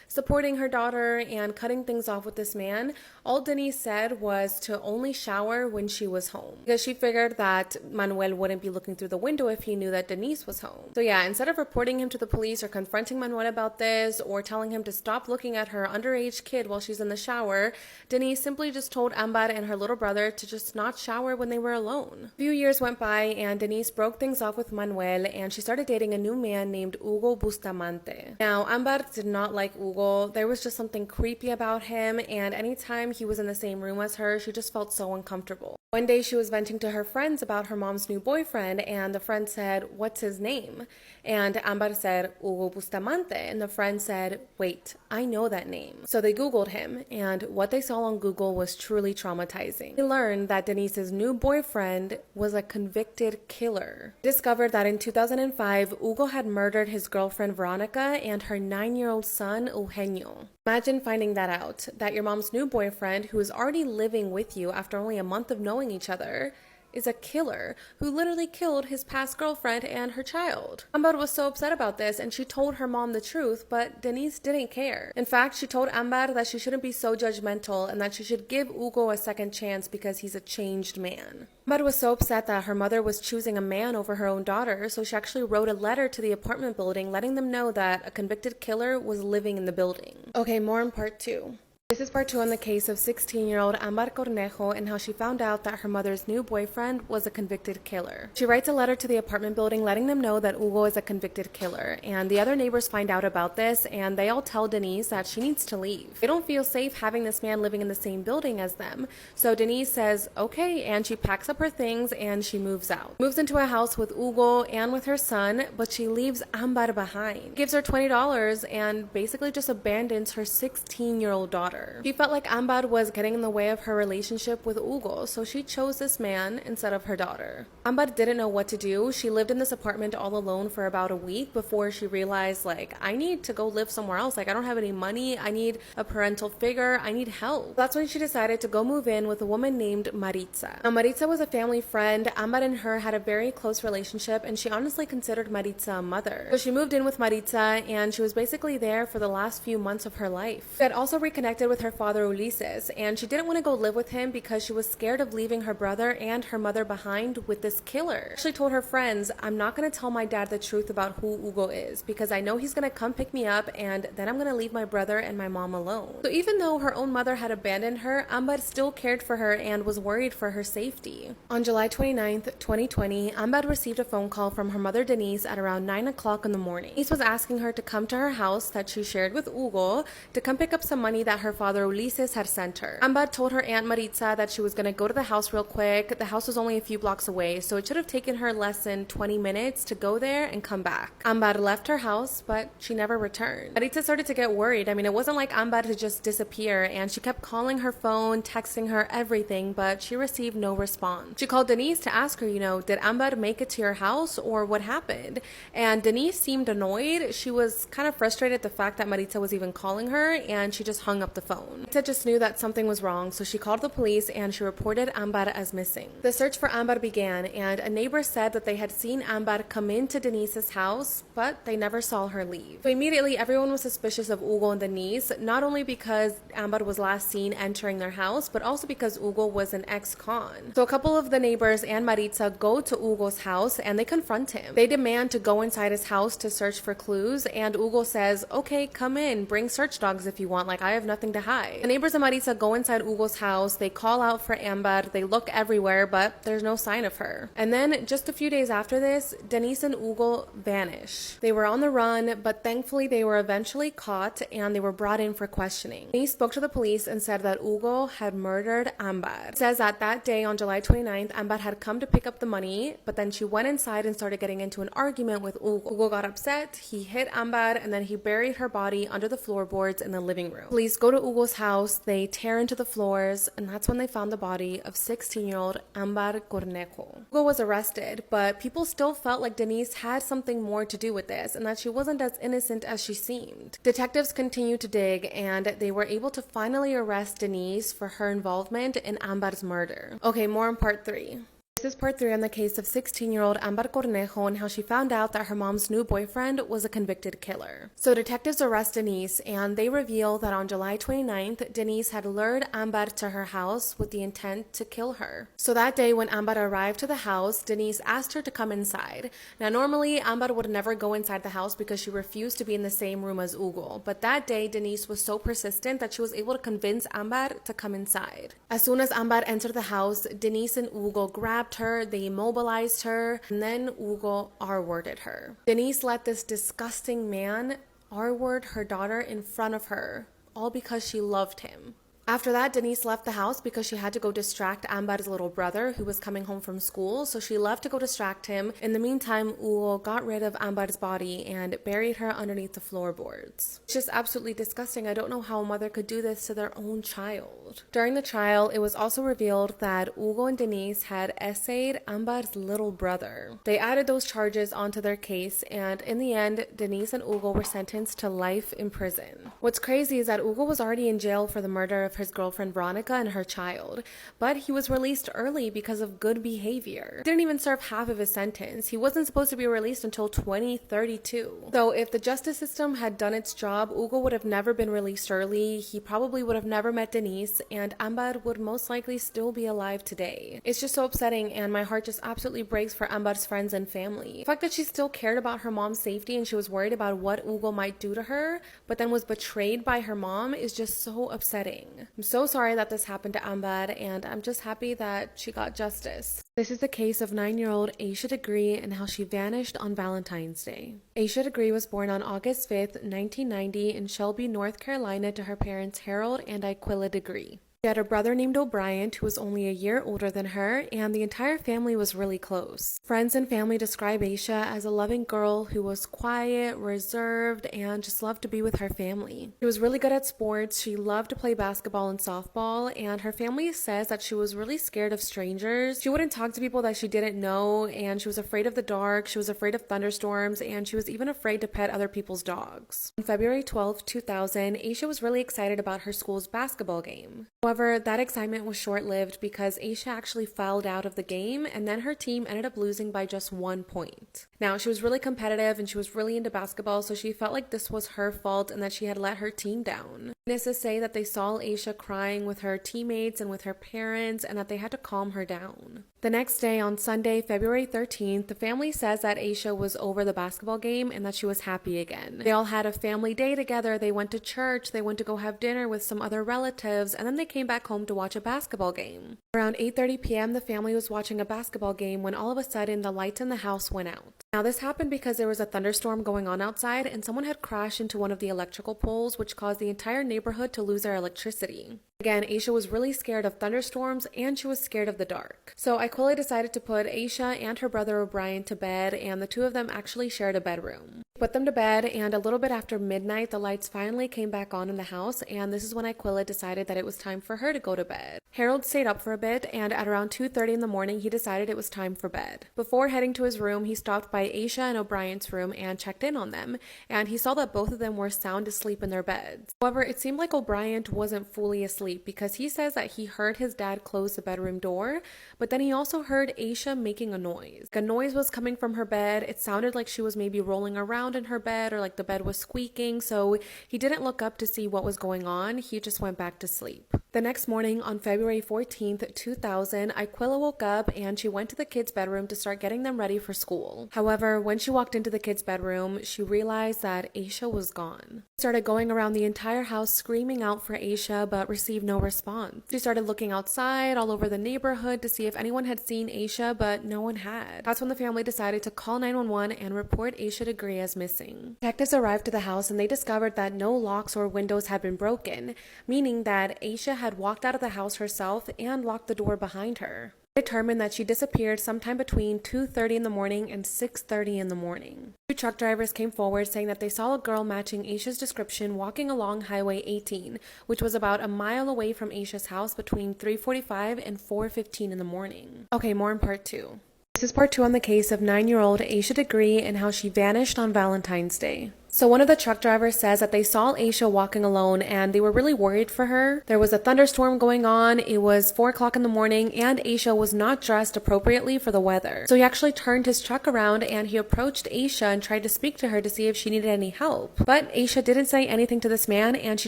supporting her daughter and cutting things off with this man, all Denise said was to only shower when she was home, because she figured that Manuel wouldn't be looking through the window if he knew that Denise was home. So yeah, instead of reporting him to the police or confronting Manuel about this or telling him to stop looking at her underage kid while she's in the shower, Denise simply just told Ambar and her little brother to just not shower when they were alone. A few years went by, and Denise broke things off with Manuel, and she started dating a new man named Hugo Bustamante. Now, Ambar did not like Hugo. There was just something creepy about him, and anytime he was in the same room as her, she just felt so uncomfortable. One day she was venting to her friends about her mom's new boyfriend, and the friend said, "What's his name?" And Ambar said, "Hugo Bustamante," and the friend said, "Wait, I know that name." So they Googled him, and what they saw on Google was truly traumatizing. They learned that Denise's new boyfriend was a convicted killer. They discovered that in 2005, Hugo had murdered his girlfriend Veronica and her 9-year-old son, Eugenio. Imagine finding that out, that your mom's new boyfriend, who is already living with you after only a month of knowing each other, is a killer who literally killed his past girlfriend and her child. Ambar was so upset about this, and she told her mom the truth, but Denise didn't care. In fact, she told Ambar that she shouldn't be so judgmental and that she should give Hugo a second chance because he's a changed man. Ambar was so upset that her mother was choosing a man over her own daughter, so she actually wrote a letter to the apartment building letting them know that a convicted killer was living in the building. Okay, more in part 2. This is part 2 on the case of 16-year-old Ambar Cornejo and how she found out that her mother's new boyfriend was a convicted killer. She writes a letter to the apartment building letting them know that Hugo is a convicted killer, and the other neighbors find out about this, and they all tell Denise that she needs to leave. They don't feel safe having this man living in the same building as them, so Denise says okay, and she packs up her things and she moves out. Moves into a house with Hugo and with her son, but she leaves Ambar behind. Gives her $20 and basically just abandons her 16-year-old daughter. She felt like Ambar was getting in the way of her relationship with Hugo, so she chose this man instead of her daughter. Ambar didn't know what to do. She lived in this apartment all alone for about a week before she realized, I need to go live somewhere else. I don't have any money. I need a parental figure. I need help. That's when she decided to go move in with a woman named Maritza. Now, Maritza was a family friend. Ambar and her had a very close relationship, and she honestly considered Maritza a mother. So she moved in with Maritza, and she was basically there for the last few months of her life. She had also reconnected with her father Ulises, and she didn't want to go live with him because she was scared of leaving her brother and her mother behind with this killer. She told her friends, "I'm not going to tell my dad the truth about who Hugo is because I know he's going to come pick me up, and then I'm going to leave my brother and my mom alone." So even though her own mother had abandoned her, Ambar still cared for her and was worried for her safety. On July 29th, 2020, Ambar received a phone call from her mother Denise at around 9 o'clock in the morning. Denise was asking her to come to her house that she shared with Hugo to come pick up some money that her father Ulises had sent her. Ambar told her aunt Maritza that she was going to go to the house real quick. The house was only a few blocks away, so it should have taken her less than 20 minutes to go there and come back. Ambar left her house, but she never returned. Maritza started to get worried. It wasn't like Ambar to just disappear, and she kept calling her phone, texting her, everything, but she received no response. She called Denise to ask her, did Ambar make it to your house or what happened? And Denise seemed annoyed. She was kind of frustrated at the fact that Maritza was even calling her, and she just hung up the phone. Maritza just knew that something was wrong, so she called the police and she reported Ambar as missing. The search for Ambar began, and a neighbor said that they had seen Ambar come into Denise's house, but they never saw her leave. So immediately everyone was suspicious of Hugo and Denise, not only because Ambar was last seen entering their house, but also because Hugo was an ex-con. So a couple of the neighbors and Maritza go to Hugo's house and they confront him. They demand to go inside his house to search for clues, and Hugo says, "Okay, come in, bring search dogs if you want, I have nothing something to hide. The neighbors and Marisa go inside Hugo's house. They call out for Amber. They look everywhere, but there's no sign of her. And then just a few days after this, Denise and Hugo vanish. They were on the run, but thankfully they were eventually caught and they were brought in for questioning. Denise spoke to the police and said that Hugo had murdered Amber. It says that day on July 29th, Amber had come to pick up the money, but then she went inside and started getting into an argument with Hugo. Hugo got upset, he hit Amber, and then he buried her body under the floorboards in the living room. Police go to Hugo's house, they tear into the floors, and that's when they found the body of 16-year-old Amber Cornejo. Hugo was arrested, but people still felt like Denise had something more to do with this and that she wasn't as innocent as she seemed. Detectives continued to dig and they were able to finally arrest Denise for her involvement in Amber's murder. Okay, more in part 3. This is part 3 on the case of 16-year-old Amber Cornejo and how she found out that her mom's new boyfriend was a convicted killer. So detectives arrest Denise and they reveal that on July 29th, Denise had lured Amber to her house with the intent to kill her. So that day when Amber arrived to the house, Denise asked her to come inside. Now normally Amber would never go inside the house because she refused to be in the same room as Hugo, but that day Denise was so persistent that she was able to convince Amber to come inside. As soon as Amber entered the house, Denise and Hugo grabbed her, they immobilized her, and then Hugo R-worded her. Denise let this disgusting man R-word her daughter in front of her, all because she loved him. After that, Denise left the house because she had to go distract Amber's little brother who was coming home from school, so she left to go distract him. In the meantime, Hugo got rid of Amber's body and buried her underneath the floorboards. It's just absolutely disgusting. I don't know how a mother could do this to their own child. During the trial, it was also revealed that Hugo and Denise had essayed Amber's little brother. They added those charges onto their case, and in the end, Denise and Hugo were sentenced to life in prison. What's crazy is that Hugo was already in jail for the murder of his girlfriend Veronica and her child, but he was released early because of good behavior. He didn't even serve half of his sentence. He wasn't supposed to be released until 2032. So if the justice system had done its job, Hugo would have never been released early. He probably would have never met Denise, and Amber would most likely still be alive today. It's just so upsetting, and my heart just absolutely breaks for Amber's friends and family. The fact that she still cared about her mom's safety and she was worried about what Hugo might do to her, but then was betrayed by her mom is just so upsetting. I'm so sorry that this happened to Amber, and I'm just happy that she got justice. This is the case of 9-year-old Aisha Degree and how she vanished on Valentine's Day. Aisha Degree was born on August 5th, 1990 in Shelby, North Carolina to her parents Harold and Aquila Degree. She had a brother named O'Brien who was only a year older than her, and the entire family was really close. Friends and family describe Aisha as a loving girl who was quiet, reserved, and just loved to be with her family. She was really good at sports. She loved to play basketball and softball, and her family says that she was really scared of strangers. She wouldn't talk to people that she didn't know, and she was afraid of the dark. She was afraid of thunderstorms, and she was even afraid to pet other people's dogs. On February 12, 2000, Aisha was really excited about her school's basketball game. However, that excitement was short-lived because Aisha actually fouled out of the game, and then her team ended up losing by just 1 point. Now, she was really competitive and she was really into basketball, so she felt like this was her fault and that she had let her team down. Witnesses say that they saw Aisha crying with her teammates and with her parents and that they had to calm her down. The next day, on Sunday, February 13th, the family says that Aisha was over the basketball game and that she was happy again. They all had a family day together, they went to church, they went to go have dinner with some other relatives, and then they came back home to watch a basketball game. Around 8:30 p.m., the family was watching a basketball game when all of a sudden the lights in the house went out. Now, this happened because there was a thunderstorm going on outside and someone had crashed into one of the electrical poles, which caused the entire neighborhood to lose their electricity. Again, Aisha was really scared of thunderstorms and she was scared of the dark. So Aquila decided to put Aisha and her brother O'Brien to bed, and the two of them actually shared a bedroom. Put them to bed, and a little bit after midnight, the lights finally came back on in the house, and this is when Aquila decided that it was time for her to go to bed. Harold stayed up for a bit, and at around 2:30 in the morning, he decided it was time for bed. Before heading to his room, he stopped by Aisha and O'Brien's room and checked in on them, and he saw that both of them were sound asleep in their beds. However, it seemed like O'Brien wasn't fully asleep because he says that he heard his dad close the bedroom door, but then he also heard Aisha making a noise. A noise was coming from her bed. It sounded like she was maybe rolling around sound in her bed or like the bed was squeaking, so he didn't look up to see what was going on. He just went back to sleep. The next morning on February 14th, 2000, Iquilla woke up and she went to the kids' bedroom to start getting them ready for school. However, when she walked into the kids' bedroom, she realized that Aisha was gone. She started going around the entire house screaming out for Aisha but received no response. She started looking outside all over the neighborhood to see if anyone had seen Aisha, but no one had. That's when the family decided to call 911 and report Aisha Degree as missing. Detectives arrived to the house and they discovered that no locks or windows had been broken, meaning that Aisha had walked out of the house herself and locked the door behind her. They determined that she disappeared sometime between 2:30 in the morning and 6:30 in the morning. Two truck drivers came forward saying that they saw a girl matching Aisha's description walking along Highway 18, which was about a mile away from Aisha's house between 3:45 and 4:15 in the morning. Okay, more in part 2. This is part 2 on the case of 9-year-old Aisha Degree and how she vanished on Valentine's Day. So one of the truck drivers says that they saw Aisha walking alone and they were really worried for her. There was a thunderstorm going on, it was 4 o'clock in the morning, and Aisha was not dressed appropriately for the weather. So he actually turned his truck around and he approached Aisha and tried to speak to her to see if she needed any help. But Aisha didn't say anything to this man and she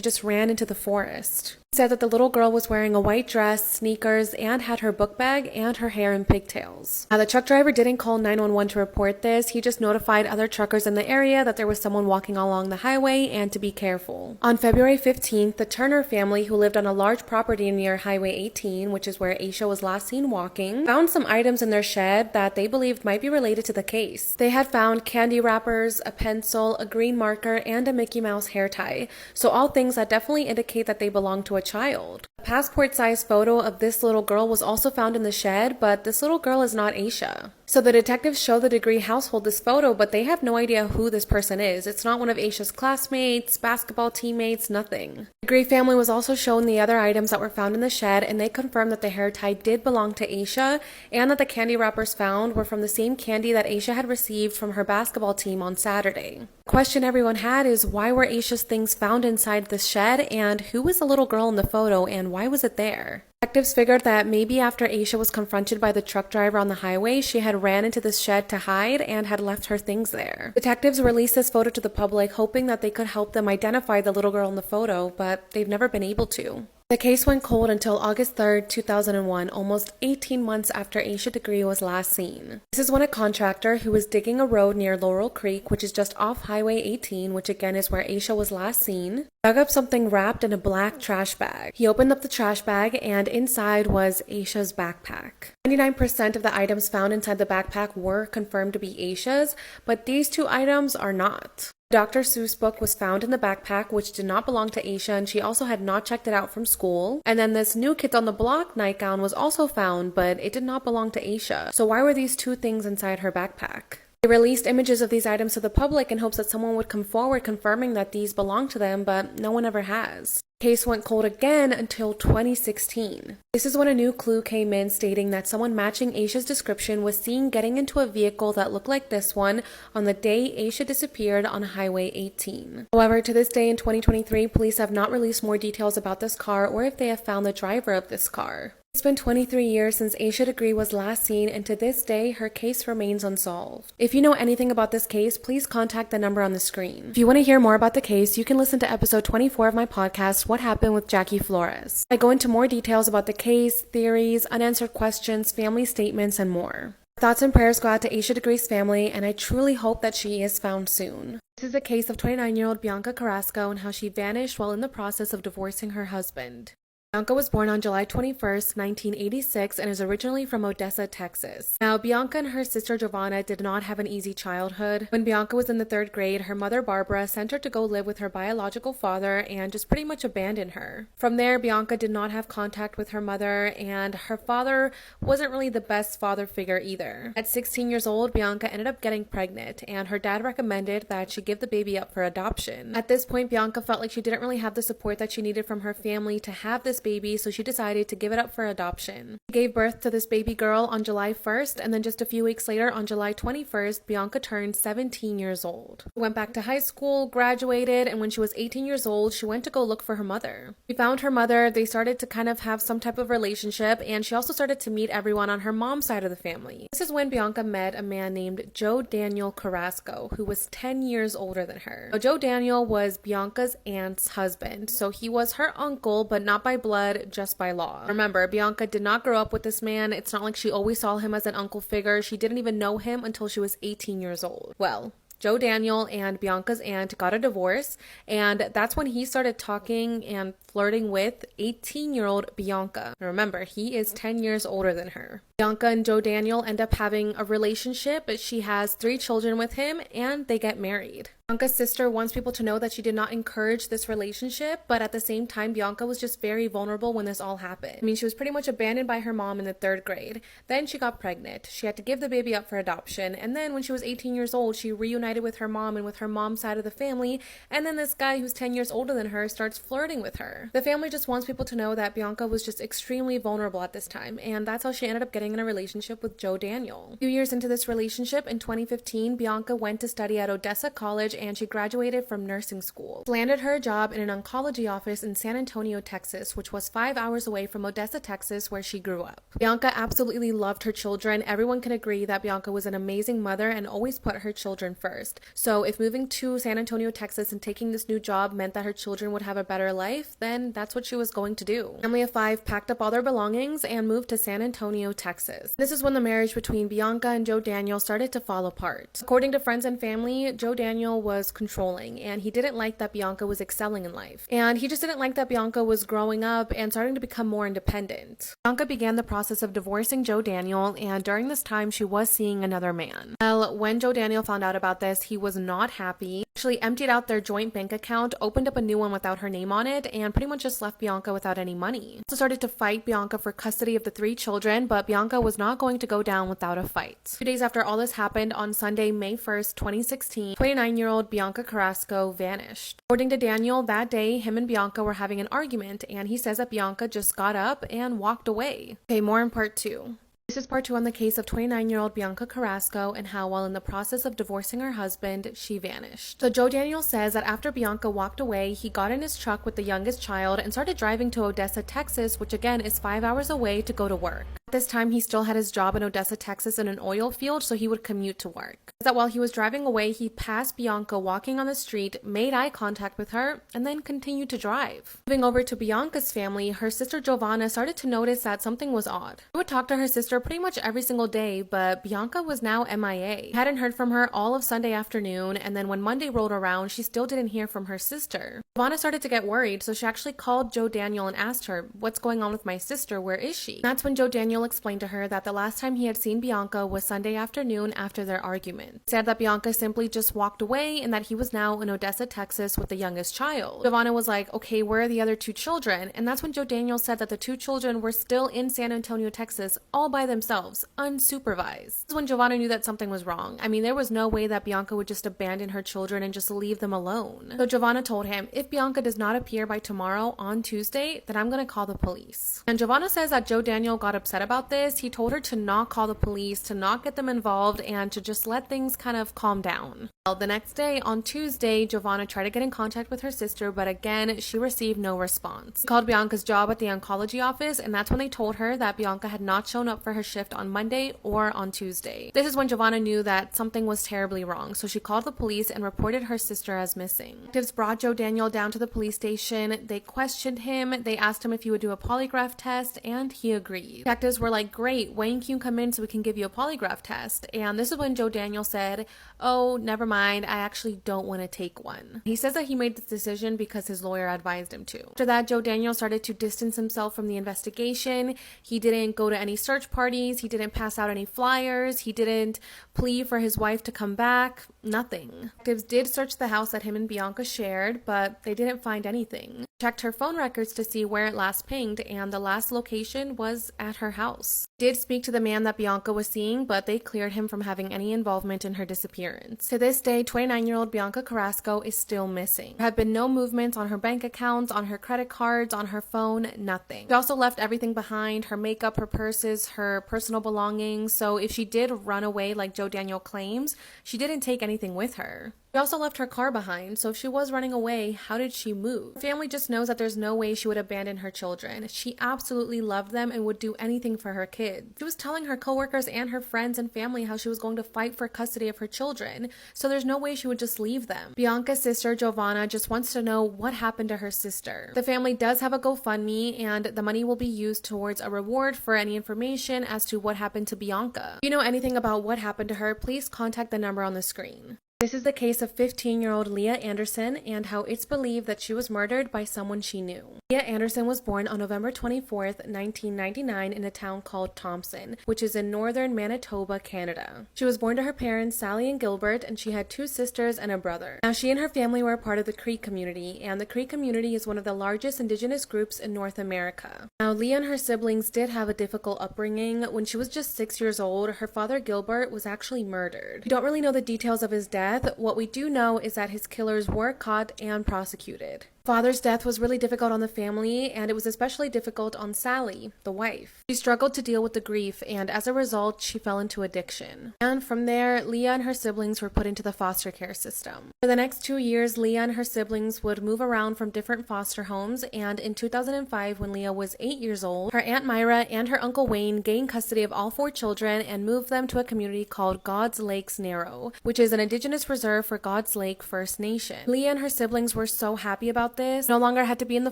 just ran into the forest. He said that the little girl was wearing a white dress, sneakers, and had her book bag and her hair in pigtails. Now the truck driver didn't call 911 to report this, he just notified other truckers in the area that there was someone walking along the highway and to be careful. On February 15th, the Turner family, who lived on a large property near Highway 18, which is where Aisha was last seen walking, found some items in their shed that they believed might be related to the case. They had found candy wrappers, a pencil, a green marker, and a Mickey Mouse hair tie, so all things that definitely indicate that they belong to a child. A passport-sized photo of this little girl was also found in the shed, but this little girl is not Aisha. So the detectives show the Degree household this photo, but they have no idea who this person is. It's not one of Aisha's classmates, basketball teammates, nothing. The Degree family was also shown the other items that were found in the shed, and they confirmed that the hair tie did belong to Aisha, and that the candy wrappers found were from the same candy that Aisha had received from her basketball team on Saturday. The question everyone had is, why were Aisha's things found inside the shed, and who was the little girl in the photo, and why was it there? Detectives figured that maybe after Aisha was confronted by the truck driver on the highway, she had ran into the shed to hide and had left her things there. Detectives released this photo to the public, hoping that they could help them identify the little girl in the photo, but they've never been able to. The case went cold until August 3rd, 2001, almost 18 months after Aisha Degree was last seen. This is when a contractor who was digging a road near Laurel Creek, which is just off Highway 18, which again is where Aisha was last seen, dug up something wrapped in a black trash bag. He opened up the trash bag and inside was Aisha's backpack. 99% of the items found inside the backpack were confirmed to be Aisha's, but these two items are not. Dr. Seuss book was found in the backpack, which did not belong to Aisha, and she also had not checked it out from school. And then this New Kids on the Block nightgown was also found, but it did not belong to Aisha. So why were these two things inside her backpack? They released images of these items to the public in hopes that someone would come forward confirming that these belonged to them, but no one ever has. The case went cold again until 2016. This is when a new clue came in stating that someone matching Aisha's description was seen getting into a vehicle that looked like this one on the day Aisha disappeared on Highway 18. However, to this day in 2023, police have not released more details about this car or if they have found the driver of this car. It's been 23 years since Aisha Degree was last seen, and to this day, her case remains unsolved. If you know anything about this case, please contact the number on the screen. If you want to hear more about the case, you can listen to episode 24 of my podcast, What Happened with Jackie Flores. I go into more details about the case, theories, unanswered questions, family statements, and more. Thoughts and prayers go out to Aisha Degree's family, and I truly hope that she is found soon. This is the case of 29-year-old Bianca Carrasco and how she vanished while in the process of divorcing her husband. Bianca was born on July 21st, 1986, and is originally from Odessa, Texas. Now, Bianca and her sister Giovanna did not have an easy childhood. When Bianca was in the 3rd grade, her mother Barbara sent her to go live with her biological father and just pretty much abandoned her. From there, Bianca did not have contact with her mother, and her father wasn't really the best father figure either. At 16 years old, Bianca ended up getting pregnant, and her dad recommended that she give the baby up for adoption. At this point, Bianca felt like she didn't really have the support that she needed from her family to have this baby, so she decided to give it up for adoption. She gave birth to this baby girl on July 1st, and then just a few weeks later, on July 21st, Bianca turned 17 years old. She went back to high school, graduated, and when she was 18 years old, she went to go look for her mother. She found her mother, they started to kind of have some type of relationship, and she also started to meet everyone on her mom's side of the family. This is when Bianca met a man named Joe Daniel Carrasco, who was 10 years older than her. Now, Joe Daniel was Bianca's aunt's husband, so he was her uncle, but not by blood, just by law. Remember, Bianca did not grow up with this man. It's not like she always saw him as an uncle figure. She didn't even know him until she was 18 years old. Well, Joe Daniel and Bianca's aunt got a divorce, and that's when he started talking and flirting with 18-year-old Bianca. Remember, he is 10 years older than her. Bianca and Joe Daniel end up having a relationship. She has 3 children with him, and they get married. Bianca's sister wants people to know that she did not encourage this relationship, but at the same time, Bianca was just very vulnerable when this all happened. I mean, she was pretty much abandoned by her mom in the 3rd grade. Then she got pregnant. She had to give the baby up for adoption, and then when she was 18 years old, she reunited with her mom and with her mom's side of the family, and then this guy who's 10 years older than her starts flirting with her. The family just wants people to know that Bianca was just extremely vulnerable at this time, and that's how she ended up getting in a relationship with Joe Daniel. A few years into this relationship, in 2015, Bianca went to study at Odessa College, and she graduated from nursing school. She landed her job in an oncology office in San Antonio, Texas, which was 5 hours away from Odessa, Texas, where she grew up. Bianca absolutely loved her children. Everyone can agree that Bianca was an amazing mother and always put her children first. So if moving to San Antonio, Texas and taking this new job meant that her children would have a better life, then that's what she was going to do. The family of 5 packed up all their belongings and moved to San Antonio, Texas. This is when the marriage between Bianca and Joe Daniel started to fall apart. According to friends and family, Joe Daniel was controlling, and he didn't like that Bianca was excelling in life. And he just didn't like that Bianca was growing up and starting to become more independent. Bianca began the process of divorcing Joe Daniel, and during this time, she was seeing another man. Well, when Joe Daniel found out about this, he was not happy. He actually emptied out their joint bank account, opened up a new one without her name on it, and pretty much just left Bianca without any money. He also started to fight Bianca for custody of the 3 children, but Bianca was not going to go down without a fight. 2 days after all this happened, on Sunday, May 1st, 2016, 29-year-old Bianca Carrasco vanished. According to Daniel, that day, him and Bianca were having an argument, and he says that Bianca just got up and walked away. Okay, more in part 2. This is part 2 on the case of 29-year-old Bianca Carrasco and how, while in the process of divorcing her husband, she vanished. So Joe Daniel says that after Bianca walked away, he got in his truck with the youngest child and started driving to Odessa, Texas, which again is 5 hours away, to go to work. At this time, he still had his job in Odessa, Texas in an oil field, so he would commute to work. That while he was driving away, he passed Bianca walking on the street, made eye contact with her, and then continued to drive. Moving over to Bianca's family, her sister Giovanna started to notice that something was odd. She would talk to her sister pretty much every single day, but Bianca was now MIA. Hadn't heard from her all of Sunday afternoon, and then when Monday rolled around, she still didn't hear from her sister. Giovanna started to get worried, so she actually called Joe Daniel and asked her, "What's going on with my sister? Where is she?" And that's when Joe Daniel explained to her that the last time he had seen Bianca was Sunday afternoon after their argument. He said that Bianca simply just walked away and that he was now in Odessa, Texas with the youngest child. Giovanna was like, "Okay, where are the other 2 children?" And that's when Joe Daniel said that the 2 children were still in San Antonio, Texas, all by themselves, unsupervised. This is when Giovanna knew that something was wrong. I mean, there was no way that Bianca would just abandon her children and just leave them alone. So Giovanna told him, "If Bianca does not appear by tomorrow on Tuesday, then I'm gonna call the police." And Giovanna says that Joe Daniel got upset about this. He told her to not call the police, to not get them involved, and to just let things kind of calm down. Well, the next day, on Tuesday, Giovanna tried to get in contact with her sister, but again, she received no response. She called Bianca's job at the oncology office, and that's when they told her that Bianca had not shown up for her shift on Monday or on Tuesday. This is when Giovanna knew that something was terribly wrong, so she called the police and reported her sister as missing. Detectives brought Joe Daniel down to the police station. They questioned him. They asked him if he would do a polygraph test, and he agreed. Detectives were like, "Great, when can you come in so we can give you a polygraph test?" And this is when Joe Daniel said, "Oh, never mind, I actually don't want to take one." He says that he made this decision because his lawyer advised him to. After that, Joe Daniel started to distance himself from the investigation. He didn't go to any search parties. He didn't pass out any flyers. He didn't plead for his wife to come back. Nothing. Detectives did search the house that him and Bianca shared, but they didn't find anything. Checked her phone records to see where it last pinged, and the last location was at her house. house. Did speak to the man that Bianca was seeing, but they cleared him from having any involvement in her disappearance. To this day, 29-year-old Bianca Carrasco is still missing. There have been no movements on her bank accounts, on her credit cards, on her phone, nothing. She also left everything behind, her makeup, her purses, her personal belongings, so if she did run away like Joe Daniel claims, she didn't take anything with her. She also left her car behind, so if she was running away, how did she move? Her family just knows that there's no way she would abandon her children. She absolutely loved them and would do anything for her kids. She was telling her coworkers and her friends and family how she was going to fight for custody of her children, so there's no way she would just leave them. Bianca's sister, Giovanna, just wants to know what happened to her sister. The family does have a GoFundMe, and the money will be used towards a reward for any information as to what happened to Bianca. If you know anything about what happened to her, please contact the number on the screen. This is the case of 15-year-old Leah Anderson and how it's believed that she was murdered by someone she knew. Leah Anderson was born on November 24th, 1999 in a town called Thompson, which is in northern Manitoba, Canada. She was born to her parents, Sally and Gilbert, and she had 2 sisters and a brother. Now, she and her family were a part of the Cree community, and the Cree community is one of the largest indigenous groups in North America. Now, Leah and her siblings did have a difficult upbringing. When she was just 6 years old, her father, Gilbert, was actually murdered. We don't really know the details of his death. What we do know is that his killers were caught and prosecuted. Father's death was really difficult on the family, and it was especially difficult on Sally, the wife. She struggled to deal with the grief, and as a result, she fell into addiction. And from there, Leah and her siblings were put into the foster care system. For the next 2 years, Leah and her siblings would move around from different foster homes, and in 2005, when Leah was 8 years old, her Aunt Myra and her Uncle Wayne gained custody of all 4 children and moved them to a community called God's Lakes Narrow, which is an indigenous reserve for God's Lake First Nation. Leah and her siblings were so happy about this. No longer had to be in the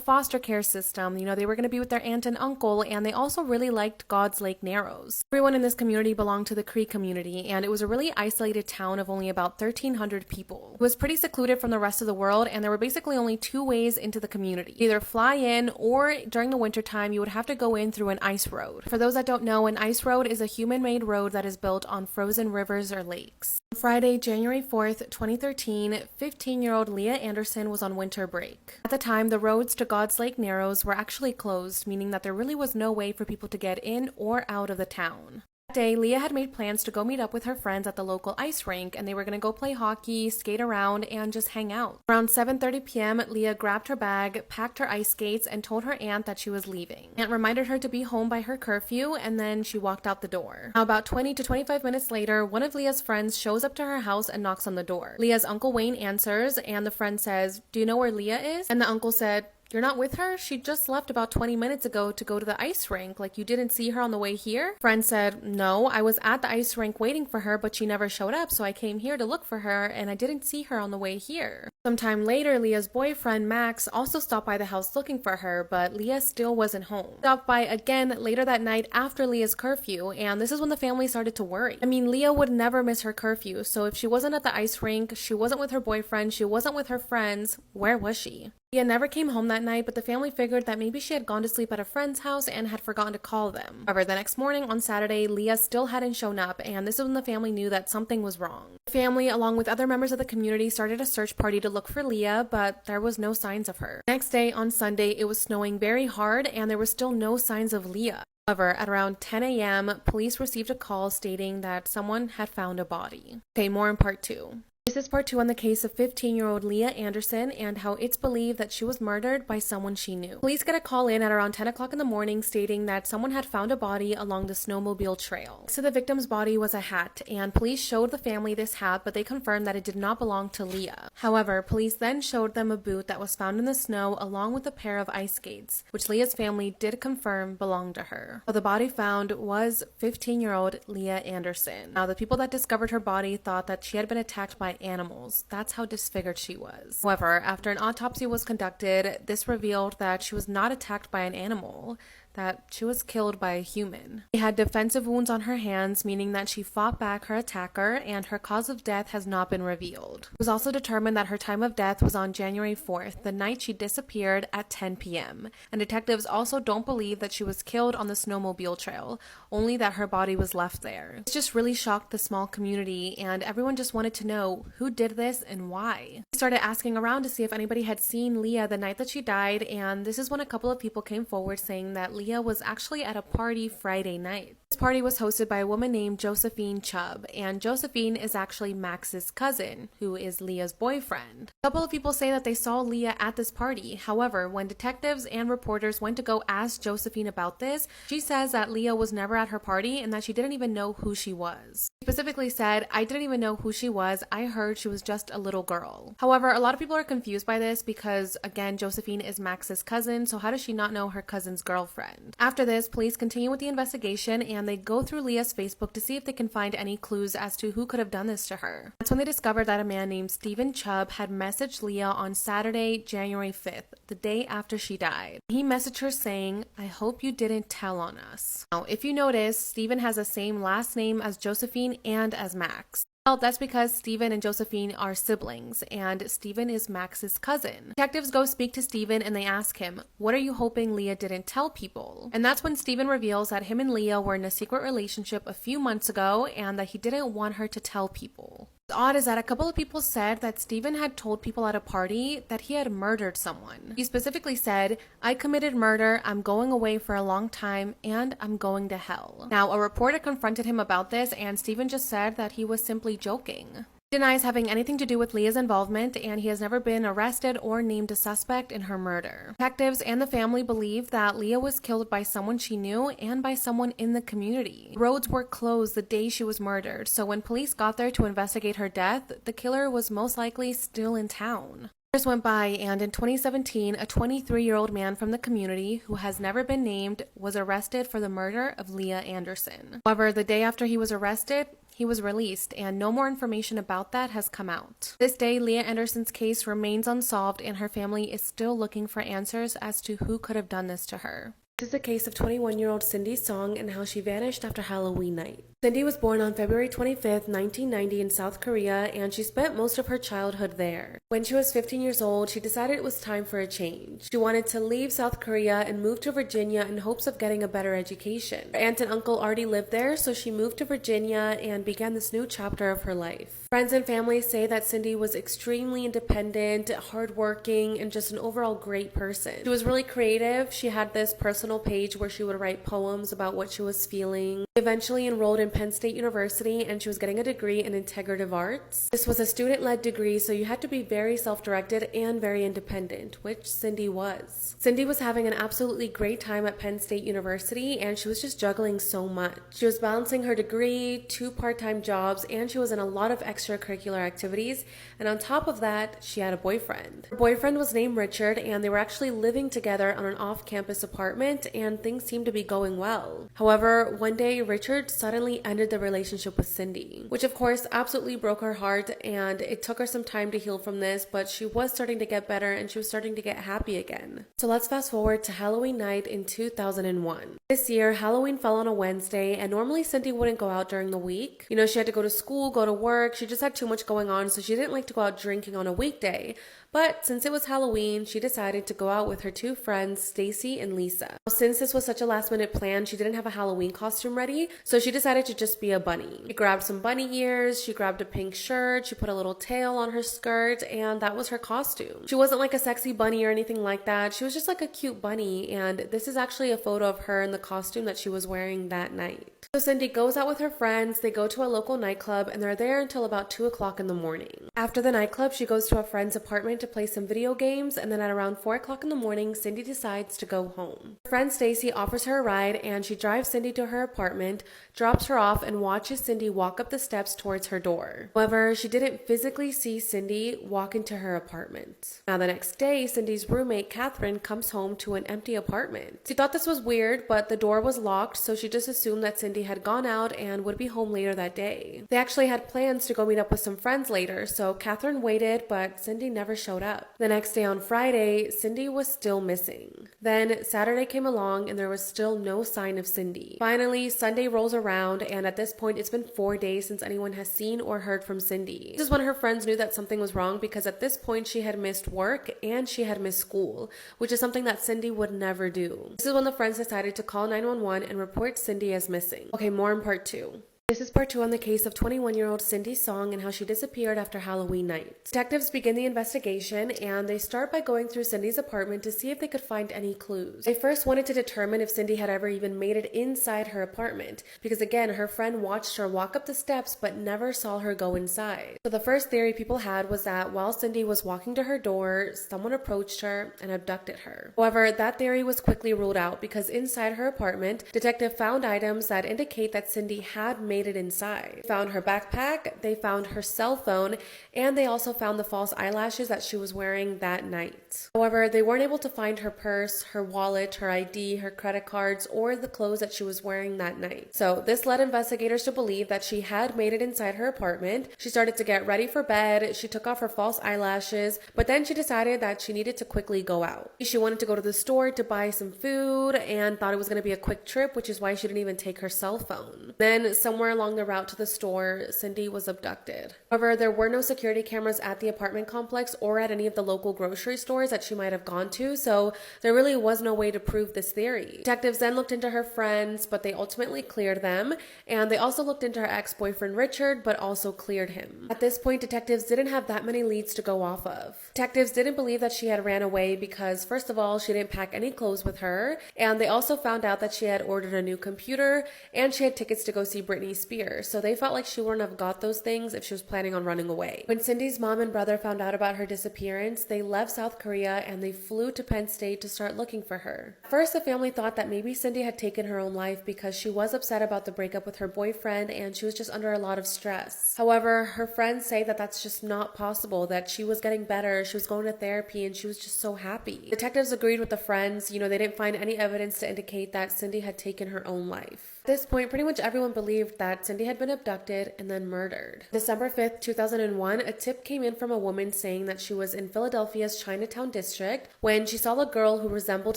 foster care system. You know, they were going to be with their aunt and uncle, and they also really liked God's Lake Narrows. Everyone in this community belonged to the Cree community, and it was a really isolated town of only about 1,300 people. It was pretty secluded from the rest of the world, and there were basically only 2 ways into the community. Either fly in, or during the wintertime, you would have to go in through an ice road. For those that don't know, an ice road is a human-made road that is built on frozen rivers or lakes. On Friday, January 4th, 2013, 15-year-old Leah Anderson was on winter break. At the time, the roads to God's Lake Narrows were actually closed, meaning that there really was no way for people to get in or out of the town. That day, Leah had made plans to go meet up with her friends at the local ice rink, and they were going to go play hockey, skate around, and just hang out. Around 7:30 p.m., Leah grabbed her bag, packed her ice skates, and told her aunt that she was leaving. Aunt reminded her to be home by her curfew, and then she walked out the door. Now, about 20 to 25 minutes later, one of Leah's friends shows up to her house and knocks on the door. Leah's Uncle Wayne answers, and the friend says, "Do you know where Leah is?" And the uncle said, "You're not with her? She just left about 20 minutes ago to go to the ice rink. Like, you didn't see her on the way here?" Friend said, "No, I was at the ice rink waiting for her, but she never showed up, so I came here to look for her, and I didn't see her on the way here." Sometime later, Leah's boyfriend, Max, also stopped by the house looking for her, but Leah still wasn't home. Stopped by again later that night after Leah's curfew, and this is when the family started to worry. I mean, Leah would never miss her curfew, so if she wasn't at the ice rink, she wasn't with her boyfriend, she wasn't with her friends, where was she? Leah never came home that night, but the family figured that maybe she had gone to sleep at a friend's house and had forgotten to call them. However, the next morning on Saturday, Leah still hadn't shown up, and this is when the family knew that something was wrong. The family, along with other members of the community, started a search party to look for Leah, but there was no signs of her. Next day, on Sunday, it was snowing very hard, and there were still no signs of Leah. However, at around 10 a.m., police received a call stating that someone had found a body. Okay, more in part 2. This is part 2 on the case of 15-year-old Leah Anderson and how it's believed that she was murdered by someone she knew. Police get a call in at around 10 o'clock in the morning stating that someone had found a body along the snowmobile trail. Next to the victim's body was a hat, and police showed the family this hat, but they confirmed that it did not belong to Leah. However, police then showed them a boot that was found in the snow along with a pair of ice skates, which Leah's family did confirm belonged to her. So the body found was 15-year-old Leah Anderson. Now, the people that discovered her body thought that she had been attacked by animals. That's how disfigured she was. However, after an autopsy was conducted, this revealed that she was not attacked by an animal, that she was killed by a human. She had defensive wounds on her hands, meaning that she fought back her attacker, and her cause of death has not been revealed. It was also determined that her time of death was on January 4th, the night she disappeared at 10 p.m. And detectives also don't believe that she was killed on the snowmobile trail, only that her body was left there. This just really shocked the small community, and everyone just wanted to know who did this and why. We started asking around to see if anybody had seen Leah the night that she died, and this is when a couple of people came forward saying that Leah was actually at a party Friday night. This party was hosted by a woman named Josephine Chubb, and Josephine is actually Max's cousin, who is Leah's boyfriend. A couple of people say that they saw Leah at this party. However, when detectives and reporters went to go ask Josephine about this, she says that Leah was never at her party and that she didn't even know who she was. She specifically said, "I didn't even know who she was. I heard she was just a little girl." However, a lot of people are confused by this because, again, Josephine is Max's cousin, so how does she not know her cousin's girlfriend? After this, police continue with the investigation and they go through Leah's Facebook to see if they can find any clues as to who could have done this to her. That's when they discovered that a man named Stephen Chubb had messaged Leah on Saturday, January 5th, the day after she died. He messaged her saying, "I hope you didn't tell on us." Now, if you notice, Stephen has the same last name as Josephine and as Max. Well, that's because Stephen and Josephine are siblings, and Stephen is Max's cousin. Detectives go speak to Stephen and they ask him, "What are you hoping Leah didn't tell people?" And that's when Stephen reveals that him and Leah were in a secret relationship a few months ago and that he didn't want her to tell people. What's odd is that a couple of people said that Stephen had told people at a party that he had murdered someone. He specifically said, "I committed murder, I'm going away for a long time, and I'm going to hell." Now, a reporter confronted him about this, and Stephen just said that he was simply joking. He denies having anything to do with Leah's involvement, and he has never been arrested or named a suspect in her murder. Detectives and the family believe that Leah was killed by someone she knew and by someone in the community. Roads were closed the day she was murdered, so when police got there to investigate her death, the killer was most likely still in town. Years went by, and in 2017, a 23-year-old man from the community, who has never been named, was arrested for the murder of Leah Anderson. However, the day after he was arrested, he was released, and no more information about that has come out. This day, Leah Anderson's case remains unsolved, and her family is still looking for answers as to who could have done this to her. This is the case of 21-year-old Cindy Song and how she vanished after Halloween night. Cindy was born on February 25th, 1990 in South Korea, and she spent most of her childhood there. When she was 15 years old, she decided it was time for a change. She wanted to leave South Korea and move to Virginia in hopes of getting a better education. Her aunt and uncle already lived there, so she moved to Virginia and began this new chapter of her life. Friends and family say that Cindy was extremely independent, hardworking, and just an overall great person. She was really creative. She had this personal page where she would write poems about what she was feeling. She eventually enrolled in Penn State University, and she was getting a degree in integrative arts. This was a student-led degree, so you had to be very self-directed and very independent, which Cindy was. Cindy was having an absolutely great time at Penn State University, and she was just juggling so much. She was balancing her degree, 2 part-time jobs, and she was in a lot of extracurricular activities, and on top of that, she had a boyfriend. Her boyfriend was named Richard, and they were actually living together on an off-campus apartment, and things seemed to be going well. However, one day, Richard suddenly ended the relationship with Cindy, which of course absolutely broke her heart, and it took her some time to heal from this, but she was starting to get better and she was starting to get happy again. So let's fast forward to Halloween night in 2001. This year, Halloween fell on a Wednesday, and normally Cindy wouldn't go out during the week. You know, she had to go to school, go to work, she just had too much going on, so she didn't like to go out drinking on a weekday. But since it was Halloween, she decided to go out with her 2 friends, Stacy and Lisa. Since this was such a last-minute plan, she didn't have a Halloween costume ready, so she decided to just be a bunny. She grabbed some bunny ears, she grabbed a pink shirt, she put a little tail on her skirt, and that was her costume. She wasn't like a sexy bunny or anything like that. She was just like a cute bunny, and this is actually a photo of her in the costume that she was wearing that night. So Cindy goes out with her friends, they go to a local nightclub, and they're there until about 2 o'clock in the morning. After the nightclub, she goes to a friend's apartment to play some video games, and then at around 4 o'clock in the morning, Cindy decides to go home. Her friend Stacy offers her a ride, and she drives Cindy to her apartment, drops her off, and watches Cindy walk up the steps towards her door. However, she didn't physically see Cindy walk into her apartment. Now the next day, Cindy's roommate Catherine comes home to an empty apartment. She thought this was weird, but the door was locked, so she just assumed that Cindy had gone out and would be home later that day. They actually had plans to go meet up with some friends later, so Catherine waited, but Cindy never showed up. The next day on Friday, Cindy was still missing. Then Saturday came along and there was still no sign of Cindy. Finally, Sunday rolls around, and at this point it's been 4 days since anyone has seen or heard from Cindy. This is when her friends knew that something was wrong, because at this point she had missed work and she had missed school, which is something that Cindy would never do. This is when the friends decided to call 911 and report Cindy as missing. Okay, more in part 2. This is part 2 on the case of 21-year-old Cindy Song and how she disappeared after Halloween night. Detectives begin the investigation and they start by going through Cindy's apartment to see if they could find any clues. They first wanted to determine if Cindy had ever even made it inside her apartment because, again, her friend watched her walk up the steps but never saw her go inside. So the first theory people had was that while Cindy was walking to her door, someone approached her and abducted her. However, that theory was quickly ruled out because inside her apartment, detective found items that indicate that Cindy had made it inside. They found her backpack, they found her cell phone, and they also found the false eyelashes that she was wearing that night. However, they weren't able to find her purse, her wallet, her ID, her credit cards, or the clothes that she was wearing that night. So this led investigators to believe that she had made it inside her apartment. She started to get ready for bed, she took off her false eyelashes, but then she decided that she needed to quickly go out. She wanted to go to the store to buy some food and thought it was going to be a quick trip, which is why she didn't even take her cell phone. Then somewhere along the route to the store, Cindy was abducted. However, there were no security cameras at the apartment complex or at any of the local grocery stores that she might have gone to, so there really was no way to prove this theory. Detectives then looked into her friends, but they ultimately cleared them, and they also looked into her ex-boyfriend Richard, but also cleared him. At this point, detectives didn't have that many leads to go off of. Detectives didn't believe that she had ran away because, first of all, she didn't pack any clothes with her, and they also found out that she had ordered a new computer and she had tickets to go see Britney Spears, so they felt like she wouldn't have got those things if she was planning on running away. When Cindy's mom and brother found out about her disappearance, they left South Korea and they flew to Penn State to start looking for her. First, the family thought that maybe Cindy had taken her own life because she was upset about the breakup with her boyfriend and she was just under a lot of stress. However, her friends say that that's just not possible, that she was getting better, she was going to therapy, and she was just so happy. Detectives agreed with the friends. They didn't find any evidence to indicate that Cindy had taken her own life. At this point, pretty much everyone believed that Cindy had been abducted and then murdered. December 5th, 2001, a tip came in from a woman saying that she was in Philadelphia's Chinatown district when she saw a girl who resembled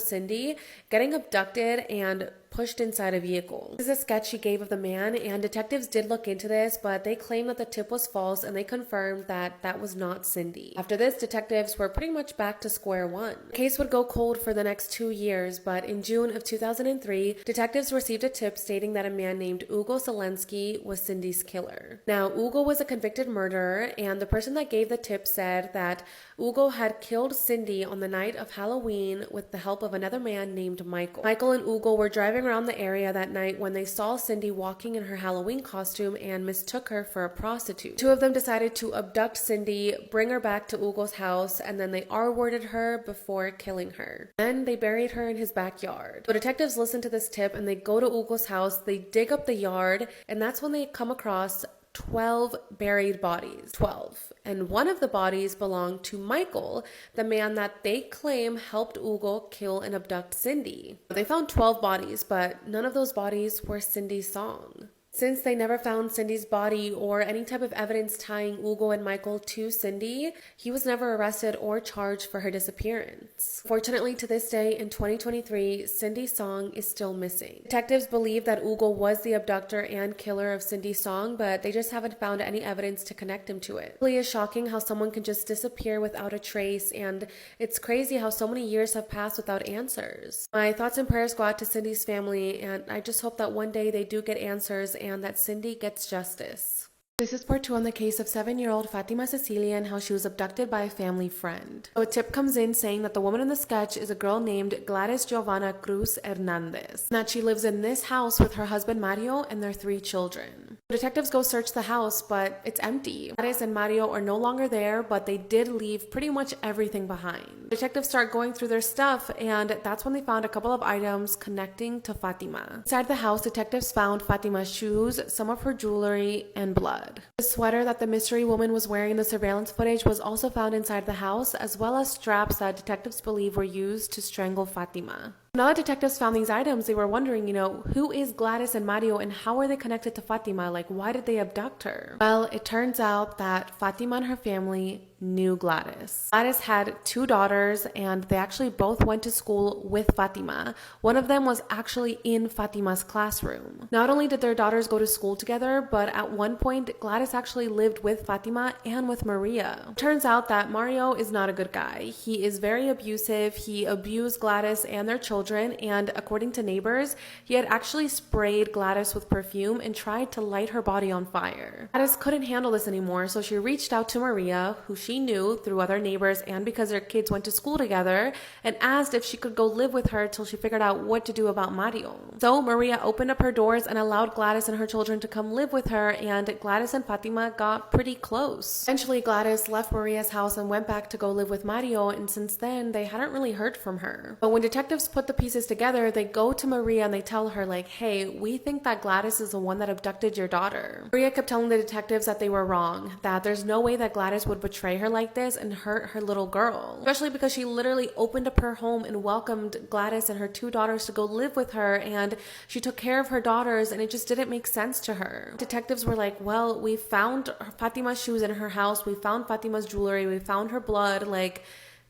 Cindy getting abducted and pushed inside a vehicle. This is a sketch she gave of the man, and detectives did look into this, but they claimed that the tip was false and they confirmed that that was not Cindy. After this, detectives were pretty much back to square one. The case would go cold for the next 2 years, but in June of 2003, detectives received a tip stating that a man named Ugo Selensky was Cindy's killer. Now, Ugo was a convicted murderer, and the person that gave the tip said that Ugo had killed Cindy on the night of Halloween with the help of another man named Michael. Michael and Ugo were driving around the area that night when they saw Cindy walking in her Halloween costume and mistook her for a prostitute. Two of them decided to abduct Cindy, bring her back to Ugo's house, and then they R-worded her before killing her. Then they buried her in his backyard. So detectives listen to this tip and they go to Ugo's house, they dig up the yard, and that's when they come across 12 buried bodies. 12. And one of the bodies belonged to Michael, the man that they claim helped Ugo kill and abduct Cindy. They found 12 bodies, but none of those bodies were Cindy's Song. Since they never found Cindy's body or any type of evidence tying Ugo and Michael to Cindy, he was never arrested or charged for her disappearance. Fortunately, to this day in 2023, Cindy's Song is still missing. Detectives believe that Ugo was the abductor and killer of Cindy's Song, but they just haven't found any evidence to connect him to it. It really is shocking how someone can just disappear without a trace, and it's crazy how so many years have passed without answers. My thoughts and prayers go out to Cindy's family, and I just hope that one day they do get answers and that Cindy gets justice. This is part 2 on the case of 7-year-old Fatima Cecilia and how she was abducted by a family friend. So a tip comes in saying that the woman in the sketch is a girl named Gladys Giovanna Cruz Hernandez, and that she lives in this house with her husband Mario and their 3 children. Detectives go search the house, but it's empty. Gladys and Mario are no longer there, but they did leave pretty much everything behind. Detectives start going through their stuff, and that's when they found a couple of items connecting to Fatima. Inside the house, detectives found Fatima's shoes, some of her jewelry, and blood. The sweater that the mystery woman was wearing in the surveillance footage was also found inside the house, as well as straps that detectives believe were used to strangle Fatima. Now that detectives found these items, they were wondering, who is Gladys and Mario and how are they connected to Fatima? Like, why did they abduct her? Well, it turns out that Fatima and her family knew Gladys. Gladys had 2 daughters, and they actually both went to school with Fatima. One of them was actually in Fatima's classroom. Not only did their daughters go to school together, but at one point, Gladys actually lived with Fatima and with Maria. Turns out that Mario is not a good guy. He is very abusive. He abused Gladys and their children, and according to neighbors, he had actually sprayed Gladys with perfume and tried to light her body on fire. Gladys couldn't handle this anymore, so she reached out to Maria, who she knew through other neighbors and because their kids went to school together, and asked if she could go live with her till she figured out what to do about Mario. So Maria opened up her doors and allowed Gladys and her children to come live with her, and Gladys and Fatima got pretty close. Eventually, Gladys left Maria's house and went back to go live with Mario, and since then, they hadn't really heard from her. But when detectives put the pieces together, they go to Maria and they tell her, like, hey, we think that Gladys is the one that abducted your daughter. Maria kept telling the detectives that they were wrong, that there's no way that Gladys would betray her like this and hurt her little girl, especially because she literally opened up her home and welcomed Gladys and her 2 daughters to go live with her, and she took care of her daughters, and it just didn't make sense to her. Detectives were like, well, we found Fatima's shoes in her house, we found Fatima's jewelry, we found her blood, like,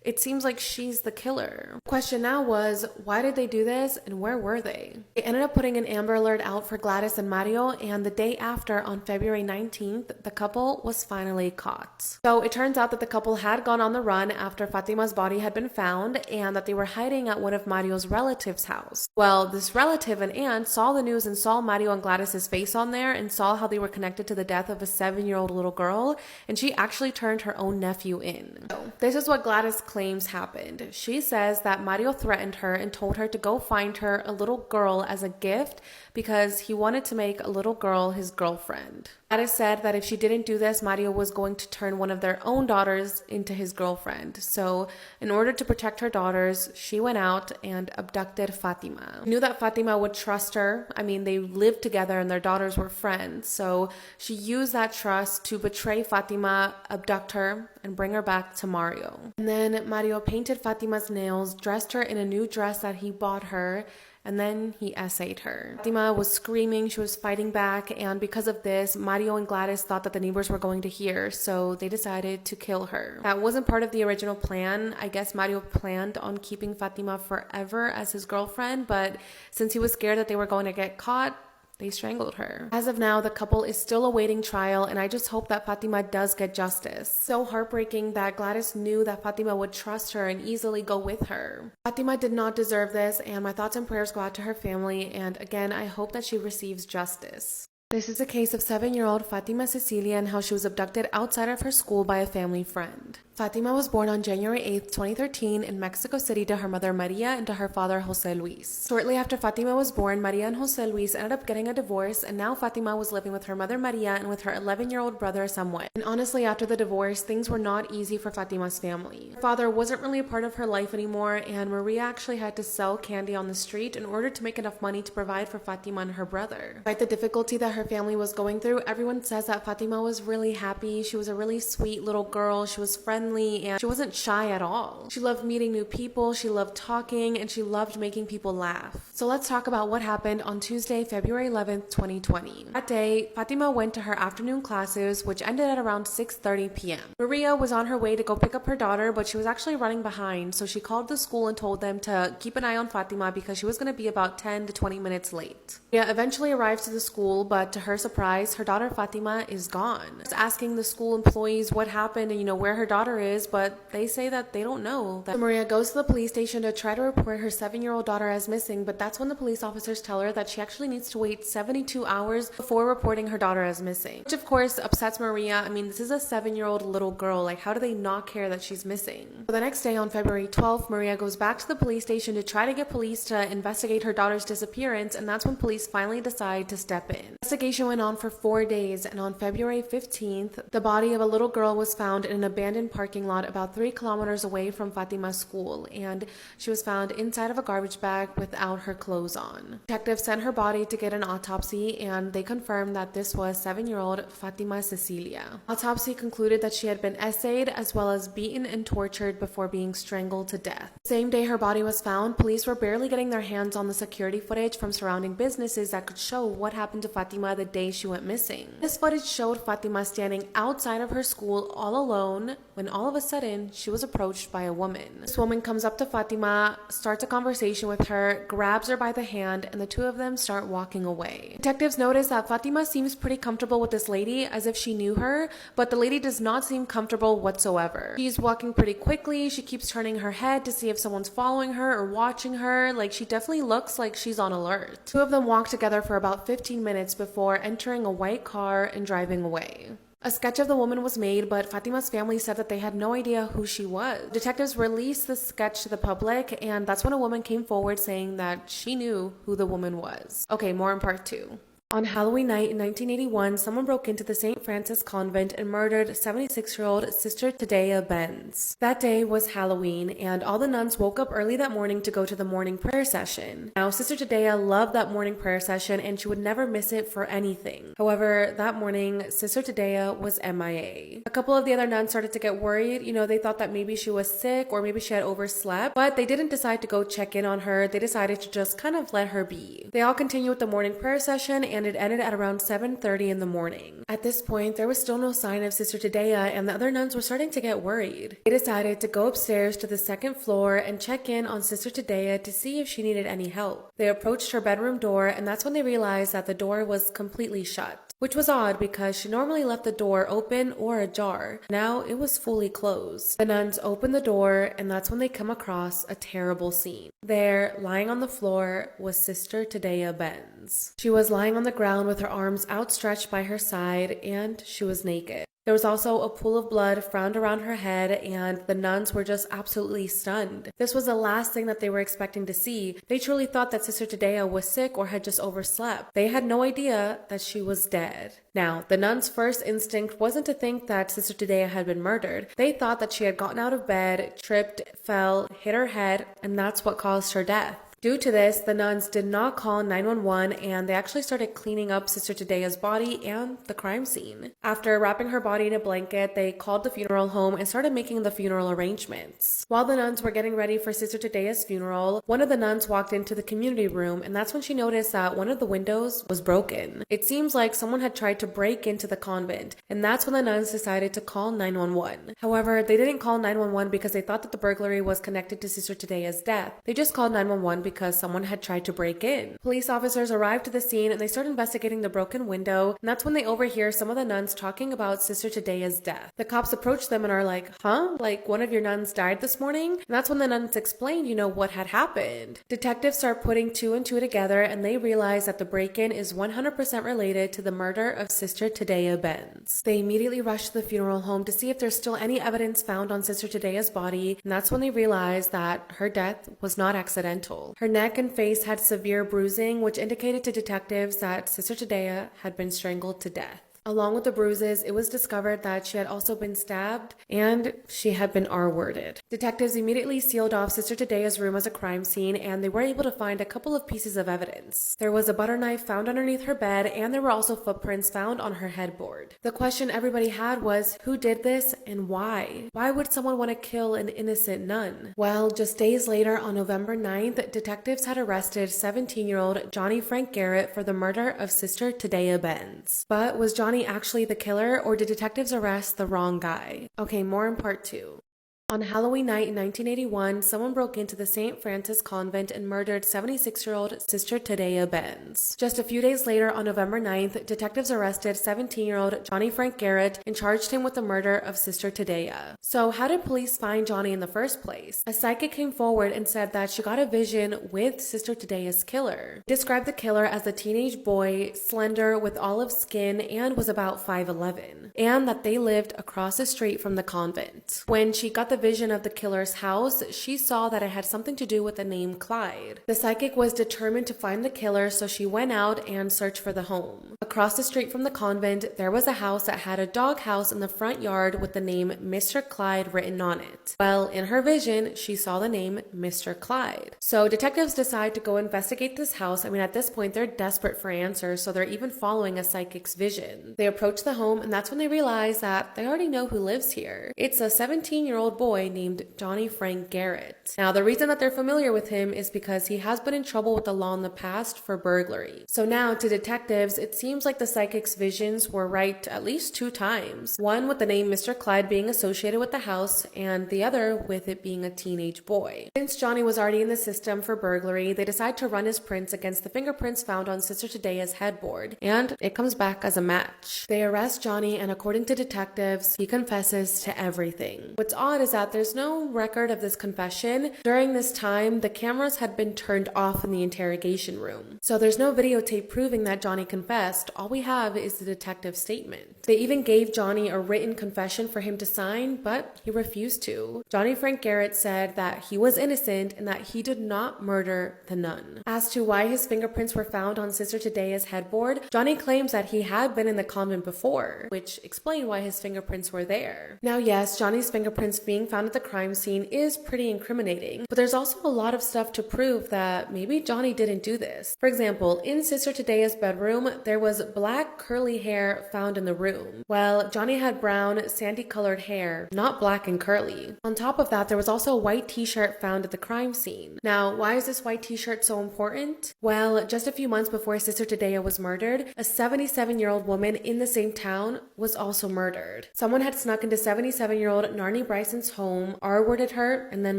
it seems like she's the killer. The question now was, why did they do this and where were they? They ended up putting an Amber Alert out for Gladys and Mario, and the day after, on February 19th, the couple was finally caught. So it turns out that the couple had gone on the run after Fatima's body had been found, and that they were hiding at one of Mario's relatives' house. Well, this relative, an aunt, saw the news and saw Mario and Gladys's face on there and saw how they were connected to the death of a 7-year-old little girl, and she actually turned her own nephew in. So this is what Gladys claims happened. She says that Mario threatened her and told her to go find her a little girl as a gift because he wanted to make a little girl his girlfriend. Gladys said that if she didn't do this, Mario was going to turn one of their own daughters into his girlfriend. So in order to protect her daughters, she went out and abducted Fatima. She knew that Fatima would trust her. I mean, they lived together and their daughters were friends. So she used that trust to betray Fatima, abduct her, and bring her back to Mario. And then Mario painted Fatima's nails, dressed her in a new dress that he bought her, and then he essayed her. Fatima was screaming, she was fighting back, and because of this, Mario and Gladys thought that the neighbors were going to hear, so they decided to kill her. That wasn't part of the original plan. I guess Mario planned on keeping Fatima forever as his girlfriend, but since he was scared that they were going to get caught, they strangled her. As of now, the couple is still awaiting trial, and I just hope that Fatima does get justice. So heartbreaking that Gladys knew that Fatima would trust her and easily go with her. Fatima did not deserve this, and my thoughts and prayers go out to her family, and again, I hope that she receives justice. This is a case of 7-year-old Fatima Cecilia and how she was abducted outside of her school by a family friend. Fatima was born on January 8, 2013 in Mexico City to her mother Maria and to her father Jose Luis. Shortly after Fatima was born, Maria and Jose Luis ended up getting a divorce, and now Fatima was living with her mother Maria and with her 11-year-old brother Samuel. And honestly, after the divorce, things were not easy for Fatima's family. Her father wasn't really a part of her life anymore, and Maria actually had to sell candy on the street in order to make enough money to provide for Fatima and her brother. Despite the difficulty that her family was going through, everyone says that Fatima was really happy. She was a really sweet little girl. She was friendly, and she wasn't shy at all. She loved meeting new people, she loved talking, and she loved making people laugh. So let's talk about what happened on Tuesday, February 11th, 2020. That day, Fatima went to her afternoon classes, which ended at around 6:30 p.m. Maria was on her way to go pick up her daughter, but she was actually running behind, so she called the school and told them to keep an eye on Fatima because she was going to be about 10 to 20 minutes late. Maria eventually arrived to the school, but to her surprise, her daughter Fatima is gone. Just asking the school employees what happened and where her daughter is, but they say that they don't know. So Maria goes to the police station to try to report her 7-year-old daughter as missing, but that's when the police officers tell her that she actually needs to wait 72 hours before reporting her daughter as missing, which of course upsets Maria. I mean, this is a 7-year-old little girl. Like, how do they not care that she's missing? So the next day, on February 12th, Maria goes back to the police station to try to get police to investigate her daughter's disappearance, and that's when police finally decide to step in. The investigation went on for 4 days, and on February 15th, the body of a little girl was found in an abandoned parking lot about 3 kilometers away from Fatima's school, and she was found inside of a garbage bag without her clothes on. Detectives sent her body to get an autopsy, and they confirmed that this was 7-year-old Fatima Cecilia. Autopsy concluded that she had been essayed as well as beaten and tortured before being strangled to death. The same day her body was found, police were barely getting their hands on the security footage from surrounding businesses that could show what happened to Fatima the day she went missing. This footage showed Fatima standing outside of her school all alone when all of a sudden, she was approached by a woman. This woman comes up to Fatima, starts a conversation with her, grabs her by the hand, and the two of them start walking away. Detectives notice that Fatima seems pretty comfortable with this lady, as if she knew her, but the lady does not seem comfortable whatsoever. She's walking pretty quickly, she keeps turning her head to see if someone's following her or watching her, like she definitely looks like she's on alert. Two of them walk together for about 15 minutes before entering a white car and driving away. A sketch of the woman was made, but Fatima's family said that they had no idea who she was. Detectives released the sketch to the public, and that's when a woman came forward saying that she knew who the woman was. Okay, more in part 2. On Halloween night in 1981, someone broke into the St. Francis convent and murdered 76-year-old Sister Tadea Benz. That day was Halloween, and all the nuns woke up early that morning to go to the morning prayer session. Now, Sister Tadea loved that morning prayer session, and she would never miss it for anything. However, that morning, Sister Tadea was MIA. A couple of the other nuns started to get worried. They thought that maybe she was sick or maybe she had overslept, but they didn't decide to go check in on her. They decided to just kind of let her be. They all continued with the morning prayer session, and it ended at around 7:30 in the morning. At this point, there was still no sign of Sister Tadea, and the other nuns were starting to get worried. They decided to go upstairs to the second floor and check in on Sister Tadea to see if she needed any help. They approached her bedroom door, and that's when they realized that the door was completely shut, which was odd because she normally left the door open or ajar. Now it was fully closed. The nuns opened the door, and that's when they come across a terrible scene. There, lying on the floor, was Sister Tadea Benz. She was lying on the ground with her arms outstretched by her side, and she was naked. There was also a pool of blood found around her head, and the nuns were just absolutely stunned. This was the last thing that they were expecting to see. They truly thought that Sister Tadea was sick or had just overslept. They had no idea that she was dead. Now, the nuns' first instinct wasn't to think that Sister Tadea had been murdered. They thought that she had gotten out of bed, tripped, fell, hit her head, and that's what caused her death. Due to this, the nuns did not call 911, and they actually started cleaning up Sister Tadea's body and the crime scene. After wrapping her body in a blanket, they called the funeral home and started making the funeral arrangements. While the nuns were getting ready for Sister Tadea's funeral, one of the nuns walked into the community room, and that's when she noticed that one of the windows was broken. It seems like someone had tried to break into the convent, and that's when the nuns decided to call 911. However, they didn't call 911 because they thought that the burglary was connected to Sister Tadea's death. They just called 911 because someone had tried to break in. Police officers arrived to the scene and they started investigating the broken window, and that's when they overhear some of the nuns talking about Sister Tadea's death. The cops approach them and are like, huh? Like one of your nuns died this morning? And that's when the nuns explained, what had happened. Detectives start putting two and two together, and they realize that the break-in is 100% related to the murder of Sister Tadea Benz. They immediately rush to the funeral home to see if there's still any evidence found on Sister Tadea's body, and that's when they realize that her death was not accidental. Her neck and face had severe bruising, which indicated to detectives that Sister Tadea had been strangled to death. Along with the bruises, it was discovered that she had also been stabbed and she had been R-worded. Detectives immediately sealed off Sister Tadea's room as a crime scene, and they were able to find a couple of pieces of evidence. There was a butter knife found underneath her bed, and there were also footprints found on her headboard. The question everybody had was, who did this and why? Why would someone want to kill an innocent nun? Well, just days later, on November 9th, detectives had arrested 17-year-old Johnny Frank Garrett for the murder of Sister Tadea Benz. But was Johnny actually the killer, or did detectives arrest the wrong guy? Okay, more in part 2. On Halloween night in 1981, someone broke into the St. Francis convent and murdered 76-year-old Sister Tadea Benz. Just a few days later, on November 9th, detectives arrested 17-year-old Johnny Frank Garrett and charged him with the murder of Sister Tadea. So how did police find Johnny in the first place? A psychic came forward and said that she got a vision with Sister Tadea's killer. He described the killer as a teenage boy, slender, with olive skin, and was about 5'11", and that they lived across the street from the convent. When she got the vision of the killer's house, she saw that it had something to do with the name Clyde. The psychic was determined to find the killer, so she went out and searched for the home. Across the street from the convent, there was a house that had a doghouse in the front yard with the name Mr. Clyde written on it. Well, in her vision, she saw the name Mr. Clyde. So detectives decide to go investigate this house. At this point, they're desperate for answers, so they're even following a psychic's vision. They approach the home, and that's when they realize that they already know who lives here. It's a 17-year-old boy boy named Johnny Frank Garrett. Now, the reason that they're familiar with him is because he has been in trouble with the law in the past for burglary. So now, to detectives, it seems like the psychic's visions were right at least 2 times. One with the name Mr. Clyde being associated with the house, and the other with it being a teenage boy. Since Johnny was already in the system for burglary, they decide to run his prints against the fingerprints found on Sister Tadea's headboard, and it comes back as a match. They arrest Johnny, and according to detectives, he confesses to everything. What's odd is that there's no record of this confession. During this time, the cameras had been turned off in the interrogation room, so there's no videotape proving that Johnny confessed. All we have is the detective's statement. They even gave Johnny a written confession for him to sign, but he refused to. Johnny Frank Garrett said that he was innocent and that he did not murder the nun. As to why his fingerprints were found on Sister Tadea's headboard, Johnny claims that he had been in the convent before, which explained why his fingerprints were there. Now, yes, Johnny's fingerprints being found at the crime scene is pretty incriminating, but there's also a lot of stuff to prove that maybe Johnny didn't do this. For example, in Sister Tadea's bedroom, there was black curly hair found in the room, while Johnny had brown, sandy-colored hair, not black and curly. On top of that, there was also a white t-shirt found at the crime scene. Now, why is this white t-shirt so important? Well, just a few months before Sister Tadea was murdered, a 77-year-old woman in the same town was also murdered. Someone had snuck into 77-year-old Narnie Bryson's home, R-worded her, and then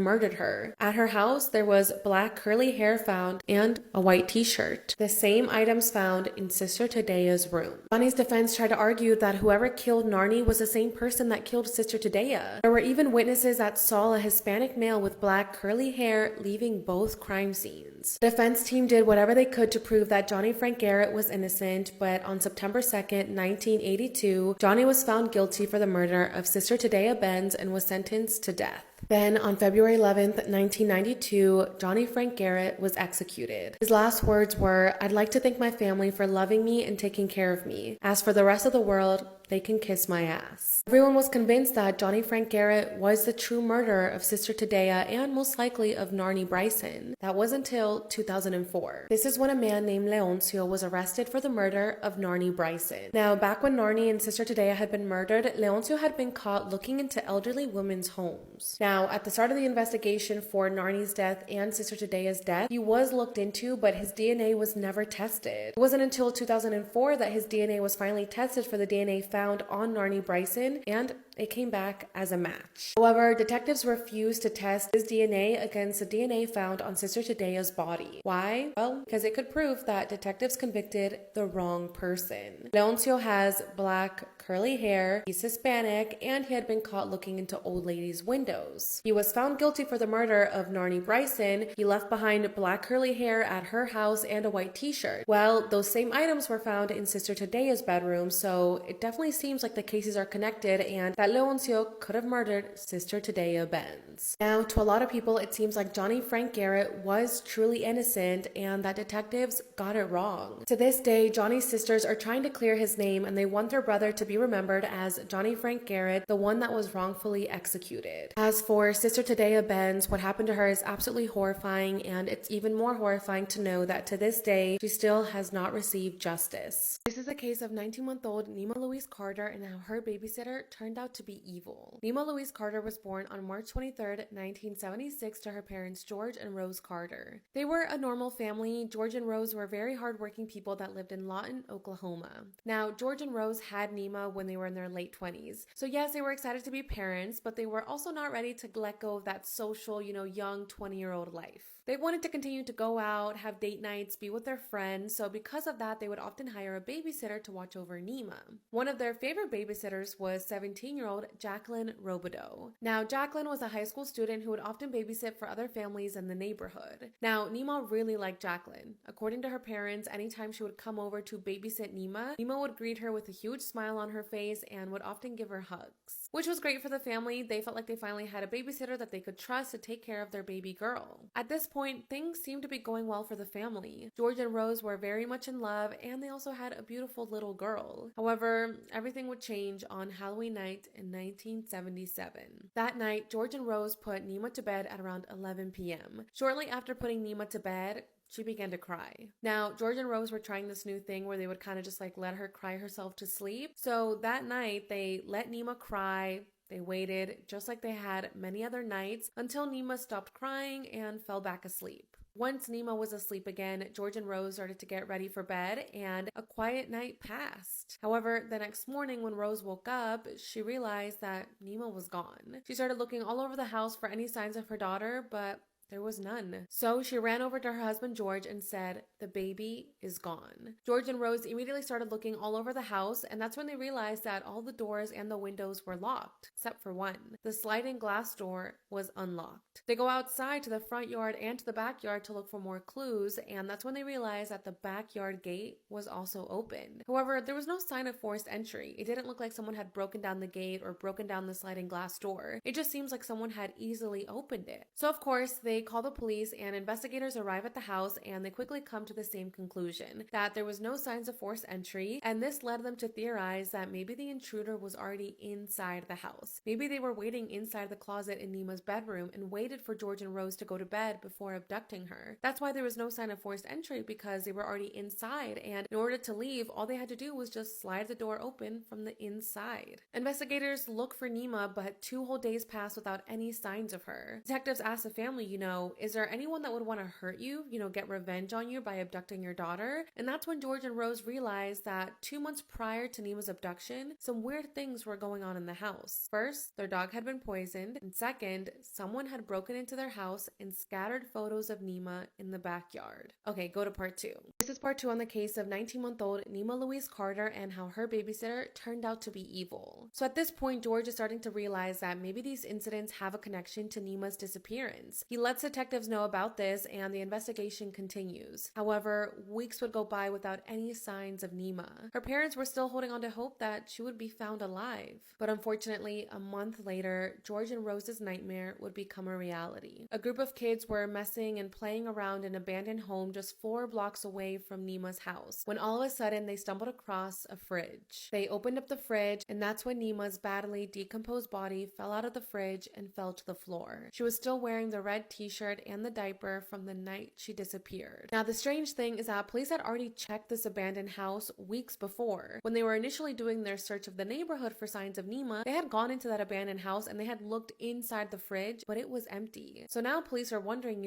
murdered her. At her house, there was black curly hair found and a white t-shirt, the same items found in Sister Tadea's room. Johnny's defense tried to argue that whoever killed Narnie was the same person that killed Sister Tadea. There were even witnesses that saw a Hispanic male with black curly hair leaving both crime scenes. The defense team did whatever they could to prove that Johnny Frank Garrett was innocent, but on September 2nd, 1982, Johnny was found guilty for the murder of Sister Tadea Benz and was sentenced to death. Then, on February 11th, 1992, Johnny Frank Garrett was executed. His last words were, "I'd like to thank my family for loving me and taking care of me. As for the rest of the world, they can kiss my ass." Everyone was convinced that Johnny Frank Garrett was the true murderer of Sister Tadea and most likely of Narnie Bryson. That was until 2004. This is when a man named Leoncio was arrested for the murder of Narnie Bryson. Now, back when Narnie and Sister Tadea had been murdered, Leoncio had been caught looking into elderly women's homes. Now, at the start of the investigation for Narnie's death and Sister Tadea's death, he was looked into, but his DNA was never tested. It wasn't until 2004 that his DNA was finally tested for the DNA found on Narnie Bryson, and it came back as a match. However, detectives refused to test his DNA against the DNA found on Sister Tadea's body. Why? Well, because it could prove that detectives convicted the wrong person. Leoncio has black curly hair, he's Hispanic, and he had been caught looking into old ladies' windows. He was found guilty for the murder of Narnie Bryson. He left behind black curly hair at her house and a white t-shirt. Well, those same items were found in Sister Tadea's bedroom, so it definitely seems like the cases are connected and that Leoncio could have murdered Sister Tadea Benz. Now, to a lot of people, it seems like Johnny Frank Garrett was truly innocent and that detectives got it wrong. To this day, Johnny's sisters are trying to clear his name and they want their brother to be remembered as Johnny Frank Garrett, the one that was wrongfully executed. As for Sister Tadea Benz, what happened to her is absolutely horrifying, and it's even more horrifying to know that to this day, she still has not received justice. This is a case of 19-month-old Nima Louise Carter and how her babysitter turned out to be evil. Nima Louise Carter was born on March 23rd, 1976 to her parents George and Rose Carter. They were a normal family. George and Rose were very hardworking people that lived in Lawton, Oklahoma. Now, George and Rose had Nima when they were in their late 20s. So yes, they were excited to be parents, but they were also not ready to let go of that social, young 20-year-old life. They wanted to continue to go out, have date nights, be with their friends, so because of that, they would often hire a babysitter to watch over Nima. One of their favorite babysitters was 17-year-old Jacqueline Robideau. Now, Jacqueline was a high school student who would often babysit for other families in the neighborhood. Now, Nima really liked Jacqueline. According to her parents, anytime she would come over to babysit Nima would greet her with a huge smile on her face and would often give her hugs, which was great for the family. They felt like they finally had a babysitter that they could trust to take care of their baby girl. At this point, things seemed to be going well for the family. George and Rose were very much in love, and they also had a beautiful little girl. However, everything would change on Halloween night in 1977. That night, George and Rose put Nima to bed at around 11 p.m. Shortly after putting Nima to bed, she began to cry. Now, George and Rose were trying this new thing where they would kind of just let her cry herself to sleep. So that night, they let Nima cry They waited, just like they had many other nights, until Nima stopped crying and fell back asleep. Once Nima was asleep again, George and Rose started to get ready for bed, and a quiet night passed. However, the next morning when Rose woke up, she realized that Nima was gone. She started looking all over the house for any signs of her daughter, but there was none. So she ran over to her husband George and said, "The baby is gone." George and Rose immediately started looking all over the house, and that's when they realized that all the doors and the windows were locked, except for one. The sliding glass door was unlocked. They go outside to the front yard and to the backyard to look for more clues, and that's when they realized that the backyard gate was also open. However, there was no sign of forced entry. It didn't look like someone had broken down the gate or broken down the sliding glass door. It just seems like someone had easily opened it. So of course, they call the police, and investigators arrive at the house, and they quickly come to the same conclusion, that there was no signs of forced entry, and this led them to theorize that maybe the intruder was already inside the house. Maybe they were waiting inside the closet in Nima's bedroom and waited for George and Rose to go to bed before abducting her. That's why there was no sign of forced entry, because they were already inside, and in order to leave, all they had to do was just slide the door open from the inside. Investigators look for Nima, but 2 whole days pass without any signs of her. Detectives ask the family, is there anyone that would want to hurt you, get revenge on you by abducting your daughter? And that's when George and Rose realized that 2 months prior to Nima's abduction, some weird things were going on in the house. First, their dog had been poisoned, and second, someone had broken into their house and scattered photos of Nima in the backyard. Okay, go to part 2. This is part 2 on the case of 19-month-old Nima Louise Carter and how her babysitter turned out to be evil. So at this point, George is starting to realize that maybe these incidents have a connection to Nima's disappearance. He lets detectives know about this, and the investigation continues. However, weeks would go by without any signs of Nima. Her parents were still holding on to hope that she would be found alive. But unfortunately, a month later, George and Rose's nightmare would become a reality. A group of kids were messing and playing around an abandoned home just 4 blocks away from Nima's house, when all of a sudden they stumbled across a fridge. They opened up the fridge, and that's when Nima's badly decomposed body fell out of the fridge and fell to the floor. She was still wearing the red t-shirt and the diaper from the night she disappeared. Now, the strange thing is that police had already checked this abandoned house weeks before. When they were initially doing their search of the neighborhood for signs of Nima, they had gone into that abandoned house and they had looked inside the fridge, but it was empty. So now police are wondering,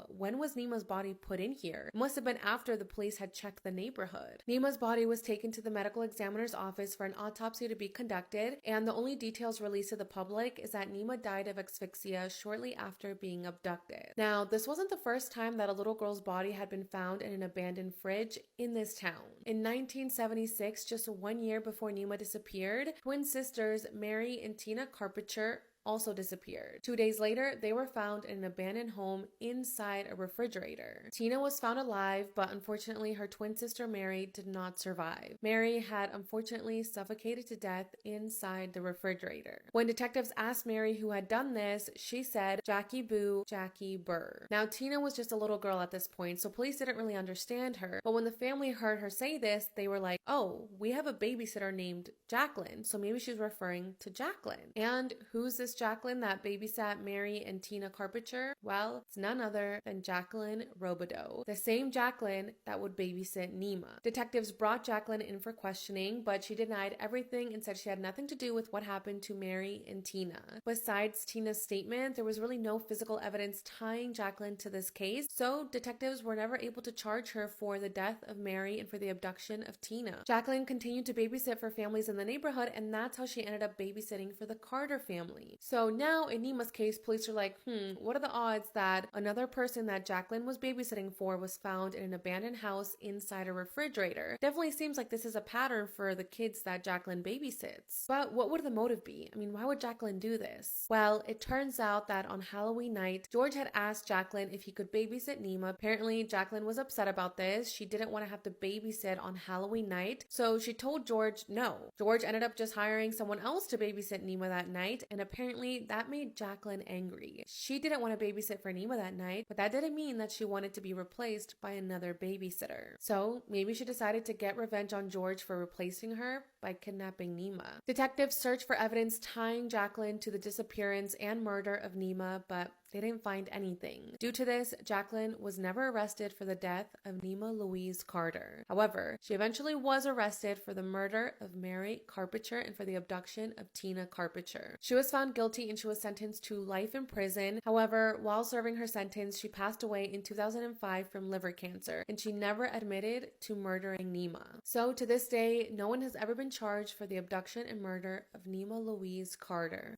when was Nima's body put in here? It must have been after the police had checked the neighborhood. Nima's body was taken to the medical examiner's office for an autopsy to be conducted, and the only details released to the public is that Nima died of asphyxia shortly after being abducted. Now, this wasn't the first time that a little girl's body had been found in an abandoned fridge in this town. In 1976, just 1 year before Nima disappeared, twin sisters Mary and Tina Carpenter also disappeared. 2 days later, they were found in an abandoned home inside a refrigerator. Tina was found alive, but unfortunately her twin sister Mary did not survive. Mary had unfortunately suffocated to death inside the refrigerator. When detectives asked Mary who had done this, she said, "Jackie Boo, Jackie Burr." Now, Tina was just a little girl at this point, so police didn't really understand her, but when the family heard her say this, they were like, "Oh, we have a babysitter named Jacqueline, so maybe she's referring to Jacqueline." And who's this Jacqueline that babysat Mary and Tina Carpenter? Well, it's none other than Jacqueline Robideau, the same Jacqueline that would babysit Nima. Detectives brought Jacqueline in for questioning, but she denied everything and said she had nothing to do with what happened to Mary and Tina. Besides Tina's statement, there was really no physical evidence tying Jacqueline to this case, so detectives were never able to charge her for the death of Mary and for the abduction of Tina. Jacqueline continued to babysit for families in the neighborhood, and that's how she ended up babysitting for the Carter family. So now in Nima's case, police are like, what are the odds that another person that Jacqueline was babysitting for was found in an abandoned house inside a refrigerator? Definitely seems like this is a pattern for the kids that Jacqueline babysits. But what would the motive be? Why would Jacqueline do this? Well, it turns out that on Halloween night, George had asked Jacqueline if he could babysit Nima. Apparently, Jacqueline was upset about this. She didn't want to have to babysit on Halloween night, so she told George no. George ended up just hiring someone else to babysit Nima that night, and apparently that made Jacqueline angry. She didn't want to babysit for Nima that night, but that didn't mean that she wanted to be replaced by another babysitter. So maybe she decided to get revenge on George for replacing her by kidnapping Nima. Detectives searched for evidence tying Jacqueline to the disappearance and murder of Nima, but They didn't find anything. Due to this, Jacqueline was never arrested for the death of Nema Louise Carter. However, she eventually was arrested for the murder of Mary Carpenter and for the abduction of Tina Carpenter. She was found guilty and she was sentenced to life in prison. However, while serving her sentence, she passed away in 2005 from liver cancer, and she never admitted to murdering Nema. So to this day, no one has ever been charged for the abduction and murder of Nema Louise Carter.